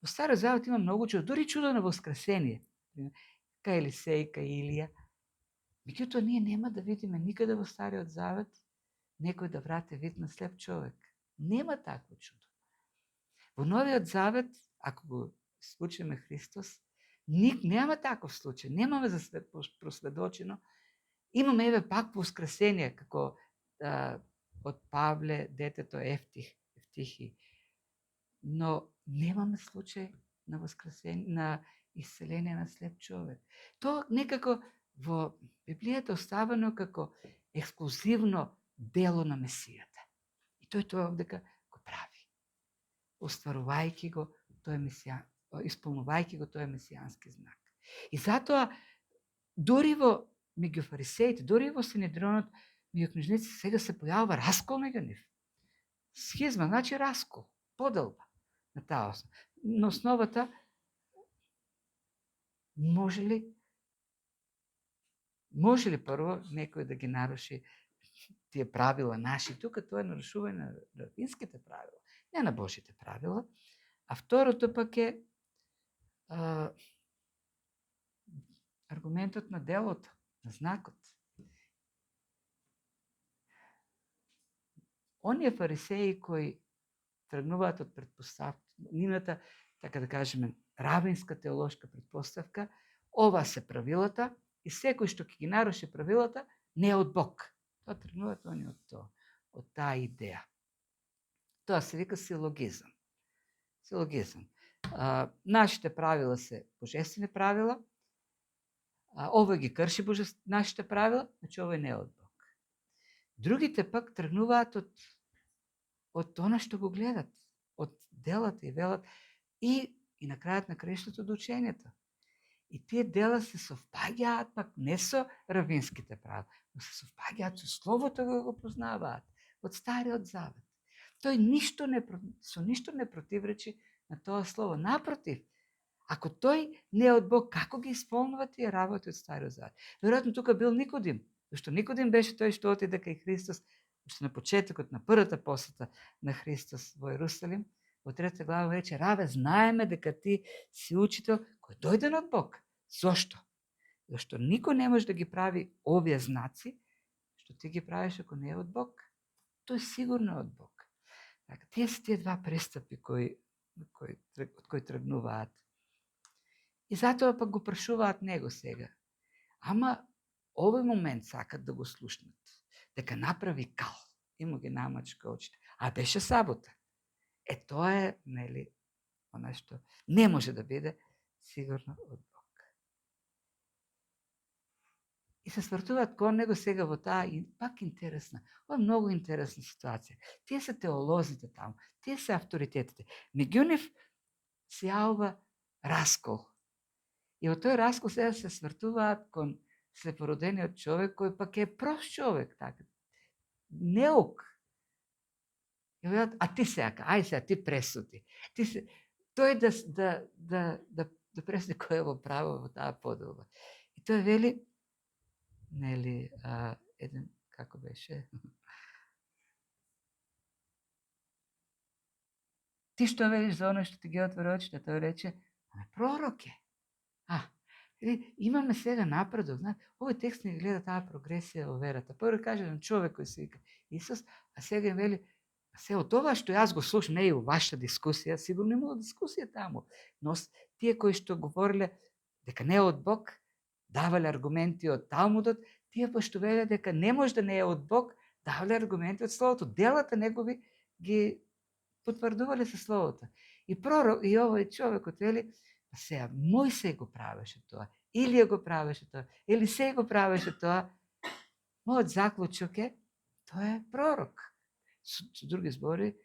Во Стариот Завет има многу чудо, дури чудо на Воскресение, кај Елисеј, кај Илија. Меѓутоа, ние нема да видиме никаде во Стариот Завет некој да врати вид на слеп човек. Нема такво чудо. Во Новиот Завет, ако го случиме Христос, нема таков случај. Немаме за свет просведочено. Имаме еве пак воскресение, како од Павле, детето Ефтихи. но немаме случај на воскресение, на исцеление на слеп човек. Тоа некако во Библијата оставено како ексклузивно дело на Месијата. И тој тоа овдека го прави, остварувајќи го тој исполнувајќи го тој месијански знак. И затоа дури во меѓу фарисеите, дури во Синедронот, меѓу книжници сега се појавува раскол меѓу нив. Схизма значи раскол, поделба на таа основа. На основата може ли прво некој да ги наруши тие правила наши? Тука тоа е нарушување на равинските правила, не на Божите правила. А второто пак е аргументот на делото, на знакот. Оние фарисеи кои тргнуваат од предпоставка, нивната, така да кажеме, равинска теолошка предпоставка, ова се правилата и секој што ќе ги наруши правилата не е од Бог. Тоа тргнуваат они од тоа, од таа идеја. Тоа се вика силогизам. Силогизам. Нашите правила се божествени правила, овој ги крши нашите правила, значи овој не е од Бог. Другите пак тргнуваат од она што го гледат, од делата и велат и на крајот на краиштото од учењето. И тие дела се совпаѓаат пак не со равинските правила, но се совпаѓаат со словото го познаваат од Стариот Завет. Тој со ништо не противречи на тоа слово. Напротив, ако тој не е од Бог, како ги исполнува тие работи од Стариот Завет? Веројатно тука бил Никодим, зашто Никодим беше тој што отиде кај Христос, уште на почетокот на првата посета на Христос во Ерусалим, во 3 глава рече: Раве, знаеме дека ти си учител кој дојден од Бог. Зошто? Зашто никој не може да ги прави овие знаци што ти ги правиш ако не е од Бог. Тој сигурно е од Бог. Така, тие се тие два престапи од кои тргнуваат. И затоа пак го прашуваат него сега. Ама овој момент сакат да го слушнат, дека направи кал и му ги намачка очите. А беше сабота. Тоа е, нели, она што не може да биде сигурно од Бог. И се свртуваат кон него сега во таа пак интересна, ова е многу интересна ситуација. Тие се теолозите таму, тие се авторитетите. Меѓу нив се јавува раскол. И во тој раскол сега се свртуваат кон слепородениот човек, кој пак е прост човек, така, неук. И велат: а ти сега, ај сега, ти пресуди. Тој да пресуди кој е во право во таа поделба. И тој вели, нели, еден, како беше? Ти што велиш за оно што ти ги отвори очите? Тој рече: пророк е. Имаме сега напредок. Овој текст не гледа таа прогресија во верата. Прво каже на човек кој се вика Исус, а сега им вели: се од тоа што јас го слушам, не и во вашата дискусија, сигурно имало дискусија таму, но тие кои што говореле дека не е од Бог, давале аргументи од Талмудот, тие пошто веле дека не може да не е од Бог, давале аргументи од Словото. Делата негови ги потврдувале со Словото. И пророк, и овој човекот вели: сега, Мојсей го правеше тоа, Илија го правеше тоа, Елисеј го правеше тоа. Мојот заклучок е, тоа е пророк. Со други збори,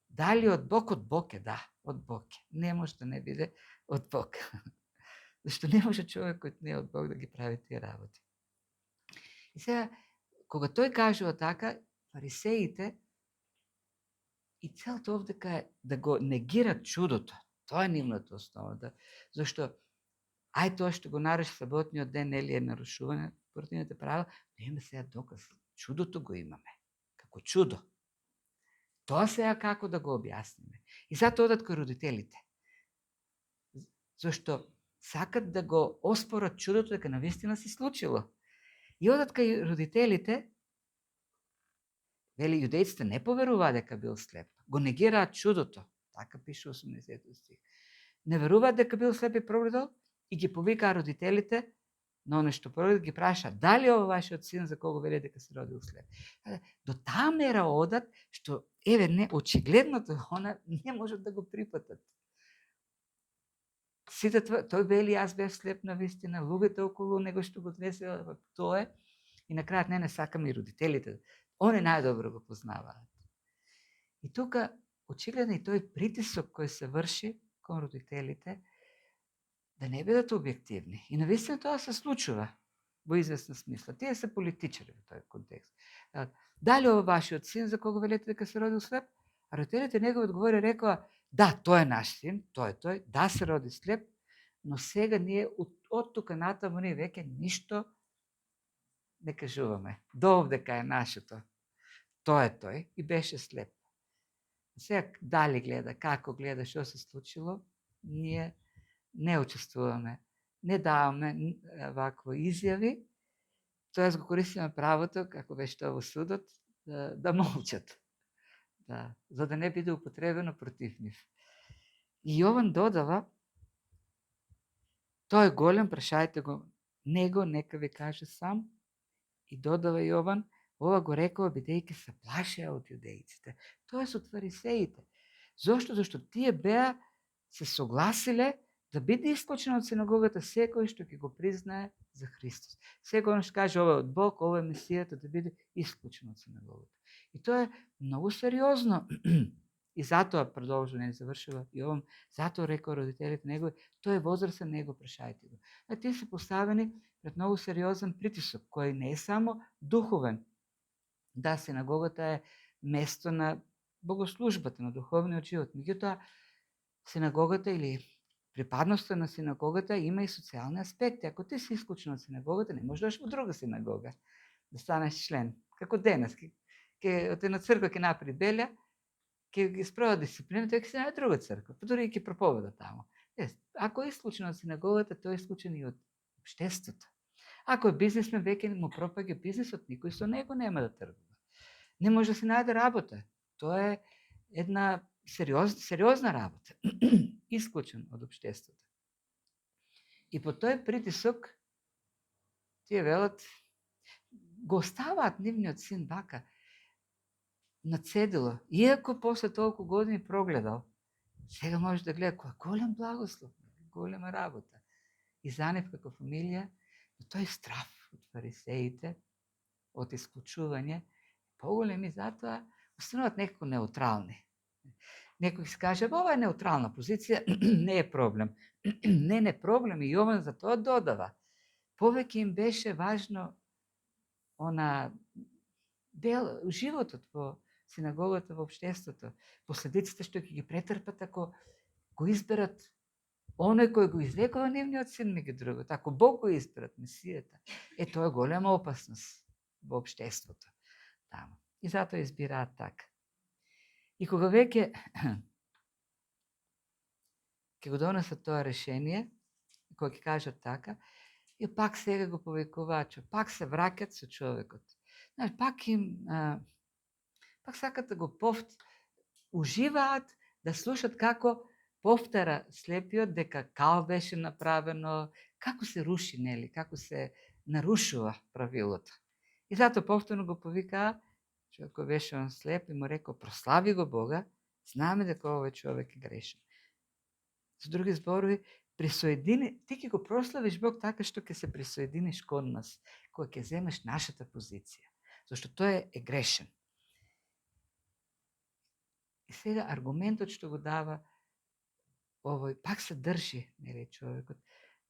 дали од Бог? Од Бог е, да, од Бог е. Не може да не биде од Бог. Зашто не може човек кој не е од Бог да ги прави тие работи. И сега, кога тој кажува така, фарисеите и целото овдека е да го негират чудото. Тоа е нивната основа. Зашто, ај тоа што го наруши саботниот ден, нели е нарушување спортивните правила, но имаме сега доказ. Чудото го имаме. Како чудо. Тоа сега како да го објасниме. И затоа одат кај родителите. Зашто сакат да го оспорат чудото дека навистина се случило. И одат кај родителите, вели, јудејците не поверуваат дека бил слеп. Го негираат чудото. Така пише 80 стих. Не веруваат дека бил слеп и прогледал и ги повикаа родителите на оно што прогледал, ги праша: дали ова вашиот син за кого вели дека се родил слеп? До таа мера одат што еве не очигледното она не можат да го припатат. Сите тој вели јас бев слеп на вистина, луѓето околу него што го однесеа тоа и на крајот не сакам и родителите. Они најдобро го познаваат. И тука очигледно и тој притисок кој се врши кон родителите да не бидат објективни. И навистина тоа се случува во известна смисла. Тие се политичари во тој контекст. Дали ова вашиот син за кого велете дека се родил слеп? А родителите негови одговори рекоа, да, тој е наш син, тој, да се роди слеп, но сега ние од тука натаму ние веќе ништо не кажуваме. До овдека е нашето. Тој и беше слеп. Сега дали гледа, како гледа, што се случило, ние не учествуваме, не даваме вакво изјави, тоест го користиме правото, како беше тоа во судот, да молчат. Да, за да не биде употребено против нив. И Јован додава, тој голем, прашајте го него, нека ви каже сам, и додава Јован, ова го рекува бидејќи се плашеа од јудејците, тоест од фарисеите. Зошто? Зашто тие беа се согласиле да биде исклучен од синагогата секој што ќе го признае за Христос. Секој што каже ова е од Бог, ова е Месијата, да биде исклучен од синагогата. И тоа е многу сериозно. И затоа продолжува, не завршува Јован, затоа рекоа родителите негови, тој е возрастен, него прашајте го. Тие се поставени пред многу сериозен притисок, кој не е само духовен. Да, синагогата е место на богослужбата, на духовниот живот. Меѓутоа, синагогата или припадноста на синагогата има и социјални аспекти. Ако ти си исклучен од синагогата, не можеш да одиш во друга синагога да станеш член. Како денес, ќе оти на црква ќе направи белја, ќе ги спровода дисциплина, тој ќе се најде друга црква, па дури и ќе проповеда таму. Ако е исклучен од синагогата, тој е исклучен и од општеството. Ако е бизнисмен, веќе му пропаѓа бизнисот, никој со него нема да тргува. Не може да се најде работа. Тоа е една сериозна работа. Исклучен од општеството. И по тој притисок, тие велат, го оставаат нивниот син вака на цедило, иако после толку години прогледал, сега може да гледа кој голем благослов, голема работа. И за нив како фамилија, но тој страв од фарисеите, од исклучување, поголем и затоа остануваат некако неутрални. Некој се каже, ова е неутрална позиција, не е проблем. Не проблем, и Јован за тоа додава. Повеќе им беше важно она дел, животот во синагогата, во општеството, последиците што ќе ги претрпат ако го изберат оној кој го излекува нивниот син меѓу другото, ако Бог го изберат, Месијата, тоа е голема опасност во општеството. Таму. И затоа избираат така. И кога веќе ќе го донесат тоа решение, кога ќе кажат така, и пак сега го повикуваат, пак се враќат со човекот. Знаеш, пак сакат да го уживаат да слушат како повтара слепиот дека као беше направено, како се руши, нели, како се нарушува правилото. И затоа повторно го повикаа, човек кој беше он слеп и му рекол, прослави го Бога, знаме дека овој човек е грешен. Со други зборови, ти ќе го прославиш Бог така што ќе се присоединиш кон нас, кога ќе земеш нашата позиција, зашто тој е грешен. И сега аргументот што го дава овој, пак се држи, нели, човекот,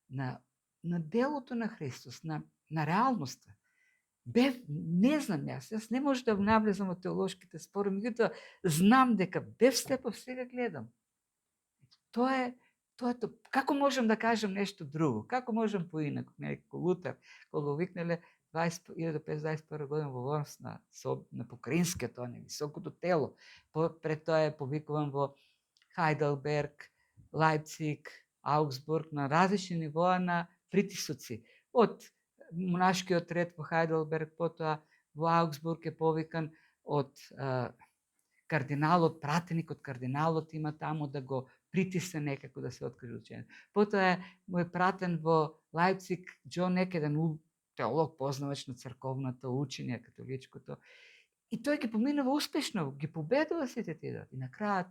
на делото на Христос, на реалноста. Не знам јас не може да навлезам во теолошките спорови, меѓутоа знам дека бев слепов, сега гледам. Тоа е, како можам да кажам нешто друго? Како можам поинаку? Како Лутер, кога го викнале 1521 година во Вормс на Покринскиот, високото тело. Пред тоа е повикуван во Хајделберг, Лајпциг, Аугсбург, на различни нивоа на притисоци. Од монашкиот ред во Хајделберг, потоа во Аугсбург е повикан од кардиналот, пратеник од кардиналот има таму да го притисне некако да се откаже учење. Потоа му е пратен во Лајпциг Џон Екеден, теолог, познавач на црковното учење, католичкото. И тој ги поминува успешно, ги победува сите тие. И на крајот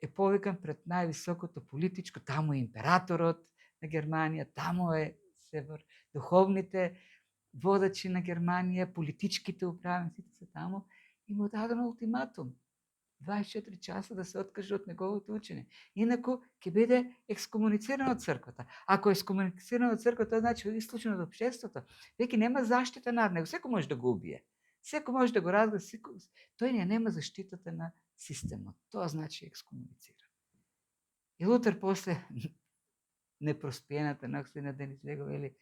е повикан пред највисокото политичко, таму е императорот на Германија, таму е север, духовните водачи на Германија, политичките управници се таму, и му дадено ултиматум. 24 часа да се откаже од неговото учење. Инаку ќе биде екскомунициран од црквата. Ако е екскомунициран од црквата, тоа значи исклучен од општеството. Веќе нема заштита над него. Секој може да го убие. Секој може да го разгласи. Тој нема заштитата на системот. Тоа значи екскомунициран. И Лутер после непроспиената наоксина Денис Лего вели: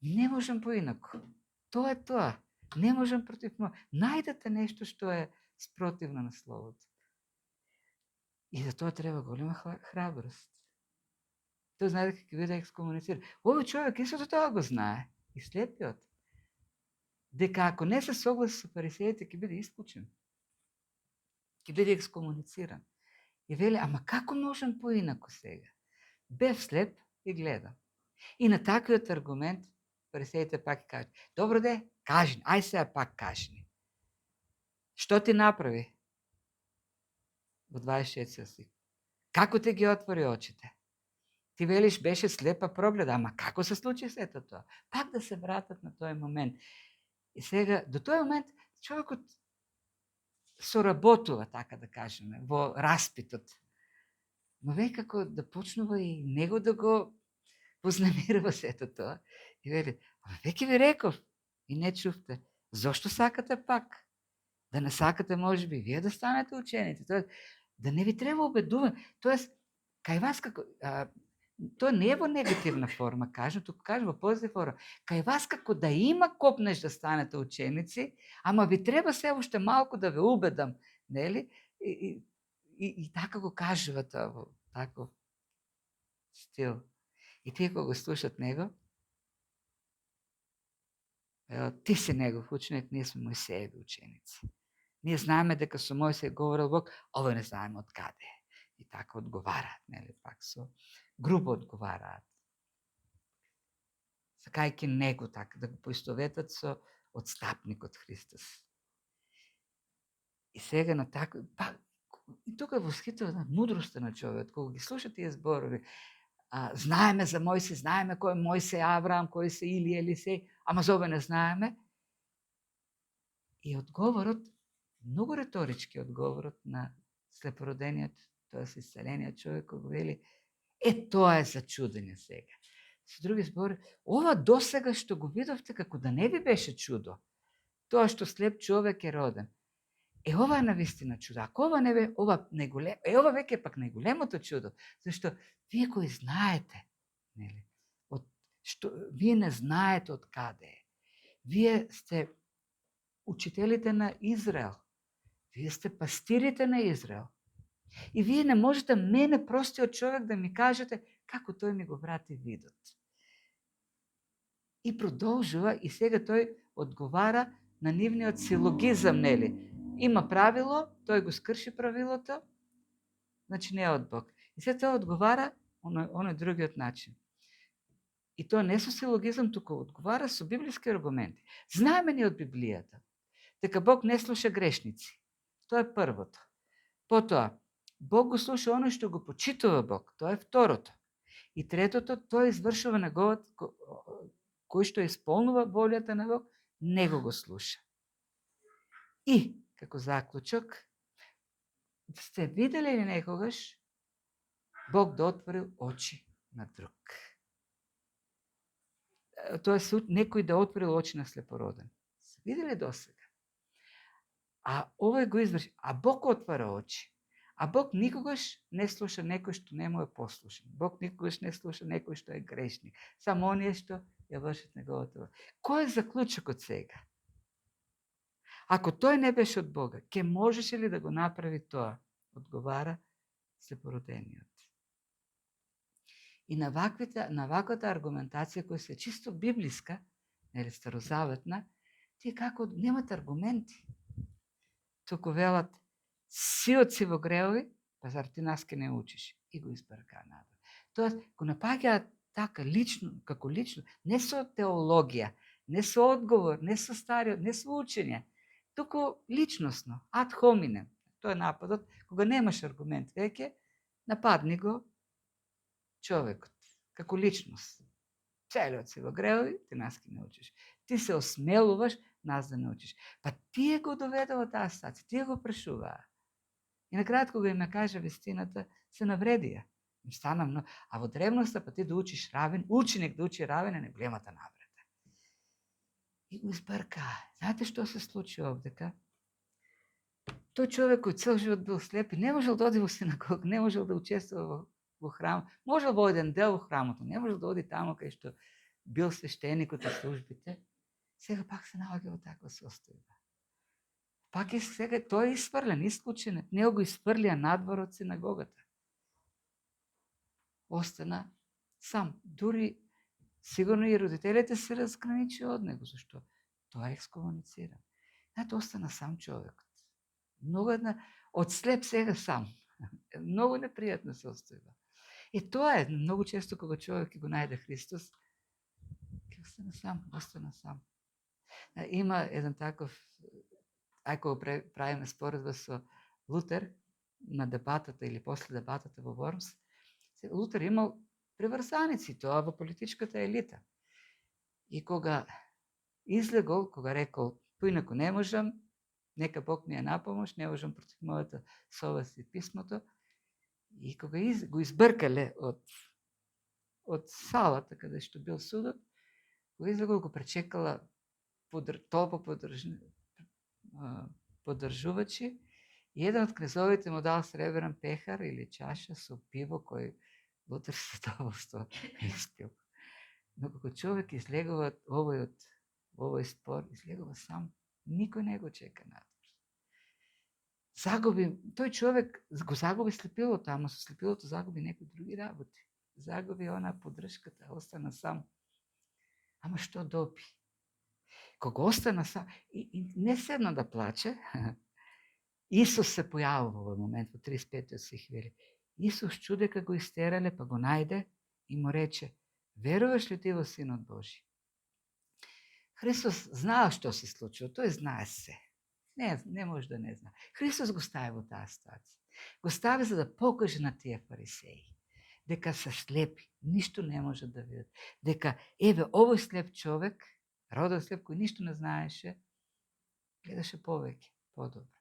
не можам поинаку. Тоа е тоа. Не можам против мој. Најдете нешто што е спротивно на Словото. И за тоа треба голема храброст. Тој знае дека ќе биде екскомунициран. Овој човек истото тоа го знае. И слепиот. Дека ако не се согласи со фарисеите, ќе биде исклучен. Ќе биде екскомунициран. И вели: ама како можам поинаку сега? Бев слеп и гледам. И на таквиот аргумент фарисеите пак кажат: добро де, кажи, ај сега пак кажи ни. Што ти направи? Во 26 стих. Како ти ги отвори очите? Ти велиш беше слепа прогледа, ама како се случи сето тоа? Пак да се вратат на тој момент. И сега, до тој момент, човекот соработува, така да кажеме, во распитот. Но векако да почнува и него да го вознемирува сето тоа. И вели: ама веќе ви реков и не чувте. Зошто сакате пак? Да не сакате, може би, вие да станете ученици. Тоест, да не ви треба убедувам. Тоест, кај вас како... тоа не е во негативна форма, кажам, туку кажам во позитивна форма. Кај вас како да има копнеш да станете ученици, ама ви треба се уште малку да ве убедам, нели? И така го кажува тоа во таков стил. И тие кога го слушат него, ти си негов ученик, ние сме Мојсееви ученици. Ние знаеме дека со Мојсей говорил Бог, ова не знаеме од каде. И така одговараат, нели, пак со грубо одговараат. Сакајќи него така да го поистоветат со отстапникот Христос. И сега на така, и тука восхитува мудроста на човек, кога ги слуша тие зборови. Знаеме за Мојсей, знаеме кој е Мојсей, Авраам, кој се Илија, Елисеј, ама за ова не знаеме. И одговорот, многу реторички одговорот на слепородениот, тоест исцелениот човек, го вели: тоа е за чудење сега. Со други збори, ова досега што го видовте, како да не ви беше чудо, тоа што слеп човек е роден. Ова е навистина чудо. Ако ова не бе, ова веќе е пак најголемото чудо, зашто вие кои знаете, нели? Вие не знаете од каде е. Вие сте учителите на Израел. Вие сте пастирите на Израел. И вие не можете мене, простиот човек, да ми кажете како тој ми го врати видот. И продолжува, и сега тој одговара на нивниот силогизам, нели? Има правило, тој го скрши правилото, значи не е од Бог. И сега тој одговара оној другиот начин. И тоа не со силогизам, туку одговара со библиски аргументи. Знаеме ни од Библијата дека Бог не слуша грешници. Тоа е првото. Потоа, Бог го слуша оној што го почитува Бог. Тоа е второто. И третото, тој извршува неговот, кој што исполнува волјата на Бог, него го слуша. И, како заклучок, сте видели ли некогаш Бог да отворил очи на друг? Тоа е некој да отворил очи на слепороден. Се видели досега? А овој го изврши. А Бог отвара очи. А Бог никогаш не слуша некој што не му е послушен. Бог никогаш не слуша некој што е грешник. Само оние што ја вршат неговото. Кој е заклучокот сега? Ако тој не беше од Бога, ќе можеше ли да го направи тоа? Одговара слепородениот. И на ваквата аргументација, која се чисто библиска, нели старозаветна, тие како немат аргументи. Туку велат: сиот си во греови, па зар ти нас ке не учиш? И го избрка надо. Тоа го напаѓаат така лично, како лично, не со теологија, не со одговор, не со стариот, не со учење, туку личносно, ад хоминем. Тоа е нападот, кога немаш аргумент веќе, нападни го човекот, како личност. Целиот си во гревови, ти нас ки не учиш. Ти се осмелуваш, нас да не учиш. Па тие го доведе во таа ситуација, тие го прашуваа. И на крајот кога им ја кажа вистината, се навредија. Им стана много. А во древноста па ти да учиш равен, ученик да учи равен е неголемата навреда. И го избрка. Знаете што се случи овдека? Тој човек кој цел живот бил слеп и не можел да оди во синагога, не можел да учествува во храм, можел во еден дел во храмот, не можел да оди таму кај што бил свештеникот и службите, сега пак се наоѓа во таква состојба. Пак е сега, тој е испрлен, исклучен, него го испрлија надвор од синагогата. Остана сам. Дури, сигурно и родителите се разграничи од него, зашто тоа е екскомунициран. Знаете, остана сам човекот. Многу една, од слеп сега сам. Многу непријатна состојба. И тоа е, многу често кога човек го најде Христос, ќе остана сам. Има еден таков, ако правиме споредба со Лутер на дебатата или после дебатата во Вормс, Лутер имал приврзаници, тоа во политичката елита. И кога излегол, кога рекол, поинаку не можам, нека Бог ми е на помош, не можам против мојата совест и писмото, и кога го избркале од салата каде што бил судот, кога излегол го пречекала толпа поддржувачи, и еден од кнезовите му дал сребрен пехар или чаша со пиво кој Лутер се доволство испил. Но кога човек излегува овој спор, излегува сам, никој не го чека надвор. Загуби, тој човек го загуби слепилото, ама со слепилото загуби некои други работи. Загуби она поддршката, остана сам. Ама што доби? Кога остана сам, и не седна да плаче, Исус се појавува во овој момент, во 35 стих вели. Исус чу дека го истерале, па го најде и му рече, веруваш ли ти во Синот Божи? Христос знае што се случило, тој знае се. Не може да не знае. Христос го стави во таа ситуација. Го стави за да покаже на тие фарисеи дека се слепи, ништо не може да видат. Дека, еве, овој слеп човек, роден слеп, кој ништо не знаеше, гледаше повеќе, подобро.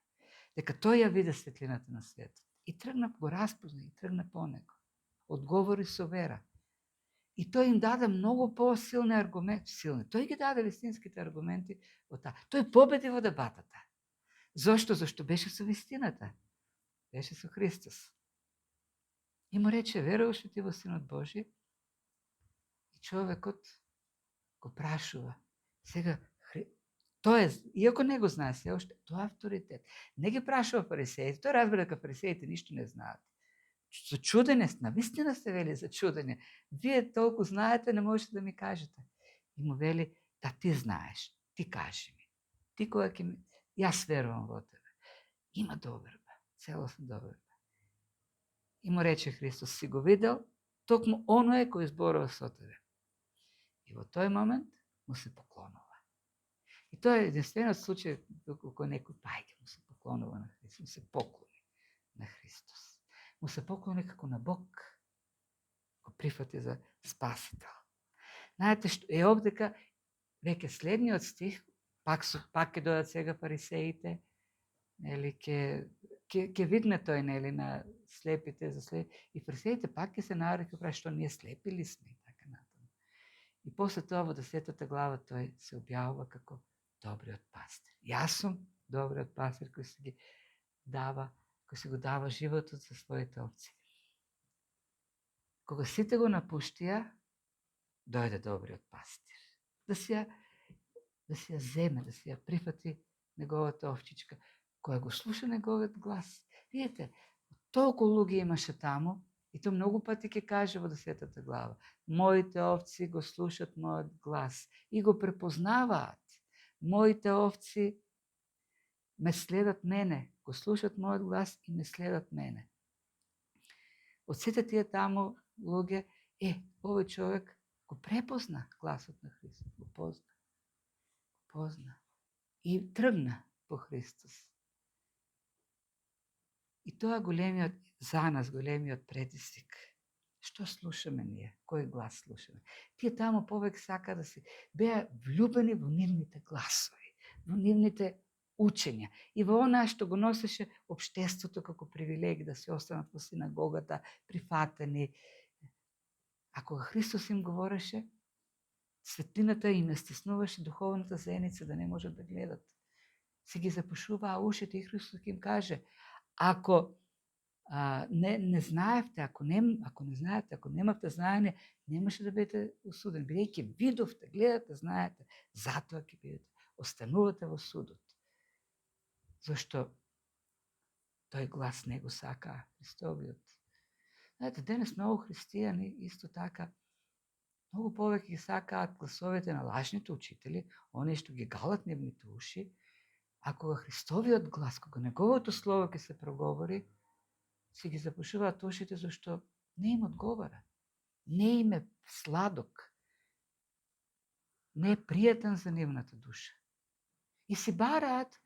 Дека тој ја виде светлината на светот. И тргна, го распозна и тргна по него. Одговори со вера. И тој им даде многу посилни аргументи. Тој ги даде вистинските аргументи во таа. Тој победи во дебатата. Зошто? Зашто беше со вистината. Беше со Христос. И му рече, веруваш ли ти во Синот Божи? И човекот го прашува. Сега, тоа е, иако не го знае се оште, тоа е авторитет. Не ги прашува фарисеите. Тој разбира дека фарисеите ништо не знаат. За чудење, навистина се вели за чудење. Вие толку знаете, не можете да ми кажете. И му вели, да ти знаеш, ти кажи ми. Ти која ќе ми... Јас верувам во тебе. Има доверба, целосна доверба. И му рече Христос, си го видел, токму оно е кој зборува со тебе. И во тој момент му се поклонува. И тоа е единствениот случај кога некој паѓа му се поклонува на Христос, му се поклони на Христос. Му се поклони како на Бог, го прифати за спасител. Знаете што е овдека, веќе следниот стих, пак ќе дојдат сега фарисеите, нели, ќе видне тој, нели, на слепите за слепи, и фарисеите пак ќе се нареке прави што ние слепи ли сме и така натаму. И после тоа во 10 глава тој се објавува како добриот пастир. Јас сум добриот пастир кој се ги дава, кој се го дава животот за своите овци. Кога сите го напуштија, дојде добриот пастир. Да си ја земе, да си ја прифати неговата овчичка, која го слуша неговиот глас. Видите, толку луѓе имаше таму, и тоа многу пати ќе каже во 10 глава. Моите овци го слушат мојот глас и го препознаваат. Моите овци ме следат мене, го слушат мојот глас и ме следат мене. Од сите тие таму луѓе, овој човек го препозна гласот на Христос, го позна. И тргна. по Христос. И тоа за нас големиот предизвик. Што слушаме ние? Кој глас слушаме? Тие таму повеќе сака да се беа влюбени во нивните гласови, во нивните учења и во она што го носеше општеството како привилеги да се останат во синагогата, прифатени. А кога Христос им говореше, светлината им стеснуваше духовната зеница да не можат да гледат. Се ги запушуваа ушите и Христос им каже, ако не знаевте, ако не знаете, ако немавте знаење, немаше да бидете осудени. Бидејќи видовте, гледате, знаете, затоа ќе бидете. Останувате во судот. Зашто тој глас не го сака Христовиот. Знаете, денес многу христијани исто така многу повеќе ги сакаат гласовите на лажните учители, оние што ги галат нивните уши, а кога Христовиот глас, кога неговото слово ќе се проговори, си ги запушуваат ушите зашто не им одговара. Не им е сладок. Не е пријатен за нивната душа. И си бараат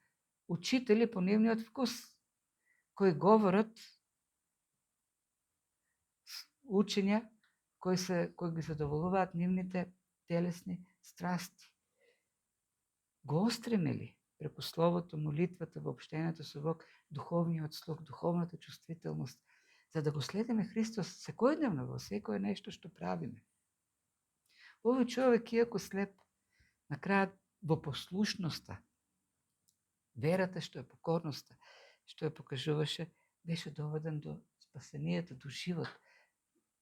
учители по нивниот вкус, кои говорат учења кои ги задоволуваат нивните телесни страсти. Го остремели преку словото, молитвата, воопштењето со Бог, духовниот слух, духовната чувствителност, за да го следиме Христос секојдневно во секое нешто што правиме. Овој човек, иако слеп, на крајот во послушноста, верата што е покорноста, што ја покажуваше, беше доведен до спасението, до живот.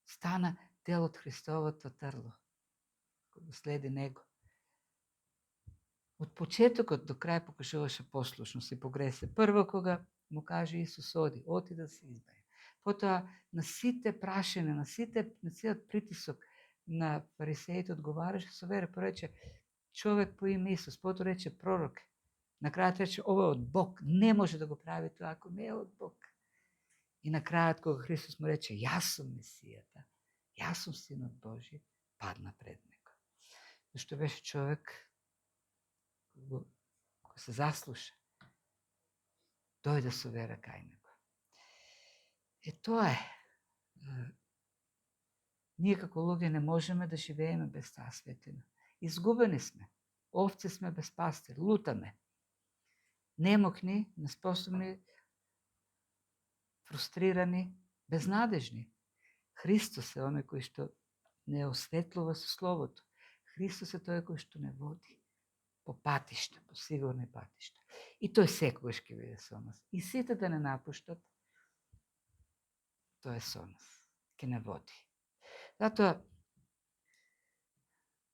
Стана дел од Христовото трло, кој го следи него. Од почетокот до крај покажуваше послушност и погресе. Прво кога му каже Исус оди да се избави. Потоа на сите прашања, на целиот притисок на фарисеите одговараше со вера. Прво рече човек по име Исус, потоа рече пророк. На крајот рече ова е од Бог, не може да го прави тоа ако не е од Бог. И на крајот кога Христос му рече јас сум Месијата, јас сум Синот Божи, падна пред него. Зашто беше човек кој се заслуша, дојде со вера кај него. Тоа е. Ние како луѓе не можеме да живееме без таа светлина. Изгубени сме. Овци сме без пастир, лутаме. Немокни, неспособни, фрустрирани, безнадежни. Христос е оној кој што не осветлува со Словото. Христос е тој кој што не води по патишта, по сигурни патишта. И тој секогаш ќе биде со нас. И сите да не напуштат, тој е со нас. Ќе не води. Затоа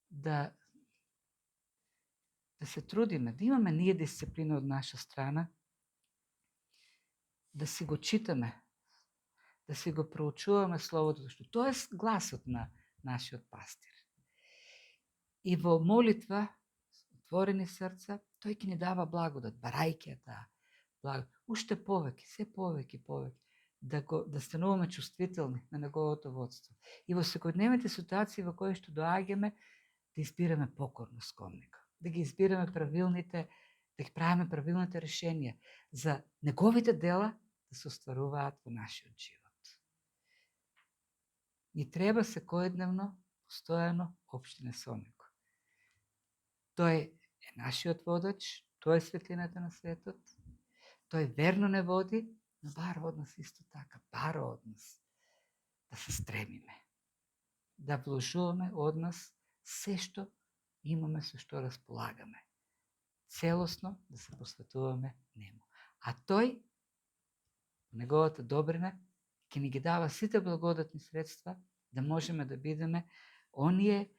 да се трудиме, да имаме ние дисциплина од наша страна, да си го читаме, да си го проучуваме Словото, што тоа е гласот на нашиот пастир. И во молитва, отворени срца, тој ќе ни дава благодат, барајќи ја таа благодат. Уште повеќе, се повеќе, да стануваме чувствителни на неговото водство. И во секојдневните ситуации во кои што доаѓаме, да избираме покорност кон него, да ги избираме правилните, да ги правиме правилните решенија за неговите дела да се остваруваат во нашиот живот. Ни треба секојдневно, постојано општина со него. Тој е нашиот водач, тој е светлината на светот, тој верно не води, но бара од нас исто така, бара од нас да се стремиме, да вложуваме од нас се што имаме, со што располагаме. Целосно да се посветуваме нему. А тој, неговата добрина, ќе ни ги дава сите благодатни средства да можеме да бидеме оние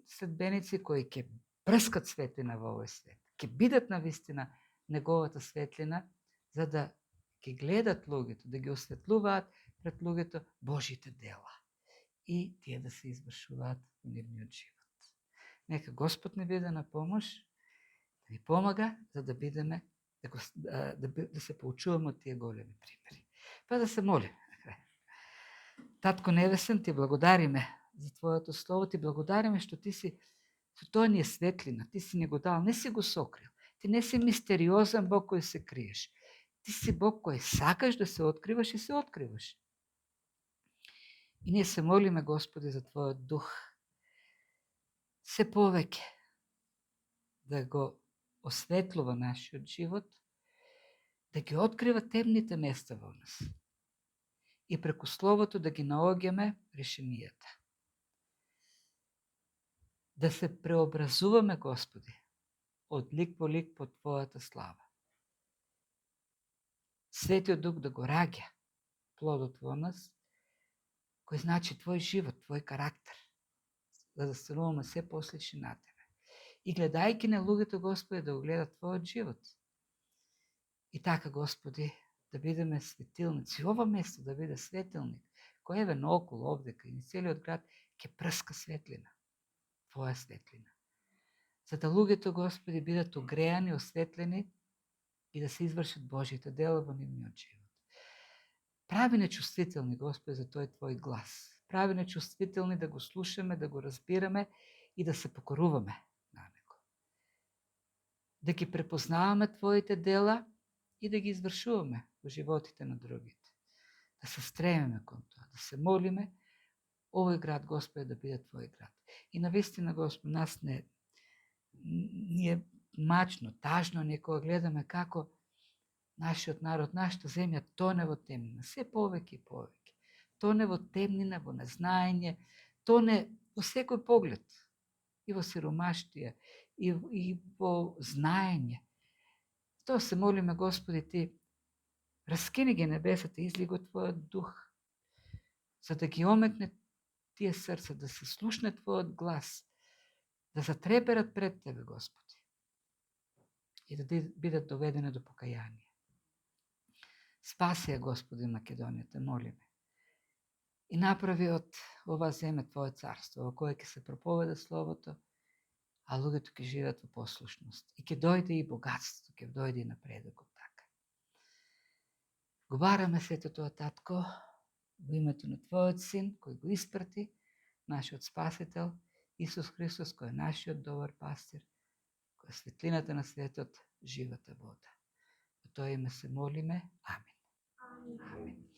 следбеници кои ќе прскат светлина во овој свет. Ќе бидат на вистина неговата светлина, за да ќе гледат луѓето, да ги осветлуваат пред луѓето Божите дела и тие да се извршуваат во нивниот живот. Нека Господ ни биде на помош, да ни помага, за да бидеме, да се поучуваме од тие големи примери. Па да се молиме. Татко Небесен, ти благодариме за Твоето Слово, ти благодариме што ти си, со тоа ни е светлина, ти си ни го дал, не си го сокрил. Ти не си мистериозен Бог кој се криеш. Ти си Бог кој сакаш да се откриваш и се откриваш. И ние се молиме, Господи, за Твојот дух. Се повеќе да го осветлува нашиот живот, да ги открива темните места во нас. И преку Словото да ги наоѓаме решенијата. Да се преобразуваме, Господи, од лик во лик по Твојата слава. Светиот Дух да го раѓа плодот во нас, кој значи Твој живот, Твој карактер, за да стануваме се послични на Тебе. И гледајќи на луѓето, Господи, да го гледат Твојот живот. И така, Господи, да бидеме светилници. Ова место да биде светилник, кој еве наоколу овде, кај ни целиот град, ќе прска светлина. Твоја светлина. За да луѓето, Господи, бидат огреани, осветлени и да се извршат Божите дела во нивниот живот. Прави не чувствителни, Господи, за тој Твој глас. Прави не чувствителни да го слушаме, да го разбираме и да се покоруваме на него. Да ги препознаваме Твоите дела и да ги извршуваме во животите на другите. Да се стремиме кон тоа, да се молиме овој град, Господи, да биде Твој град. И навистина, Господи, нас не е мачно, тажно некога гледаме како нашиот народ, нашата земја тоне во темнина, се повеќе и повеќе. Тоне во темнина, во незнаење, тоне во секој поглед, и во сиромаштија, и во знаење. Тоа се молиме, Господи, Ти раскини ги небесата, изли го Твојот дух, за да ги омекне тие срца, да се слушне Твојот глас, да затреперат пред Тебе, Господи, и да бидат доведени до покаяние. Спаси ја, Господи, Македонијата, молиме. И направи од ова земја Твое царство, во кое ќе се проповеда Словото, а луѓето ќе живеат во послушност. И ќе дојде и богатство, ќе дојде и напредокот така. Го бараме сето тоа, Татко, во името на Твојот Син, кој го испрати, нашиот Спасител, Исус Христос, кој е нашиот добар пастир, кој е светлината на светот, живата вода. Во тоа име се молиме. Амин. Амин.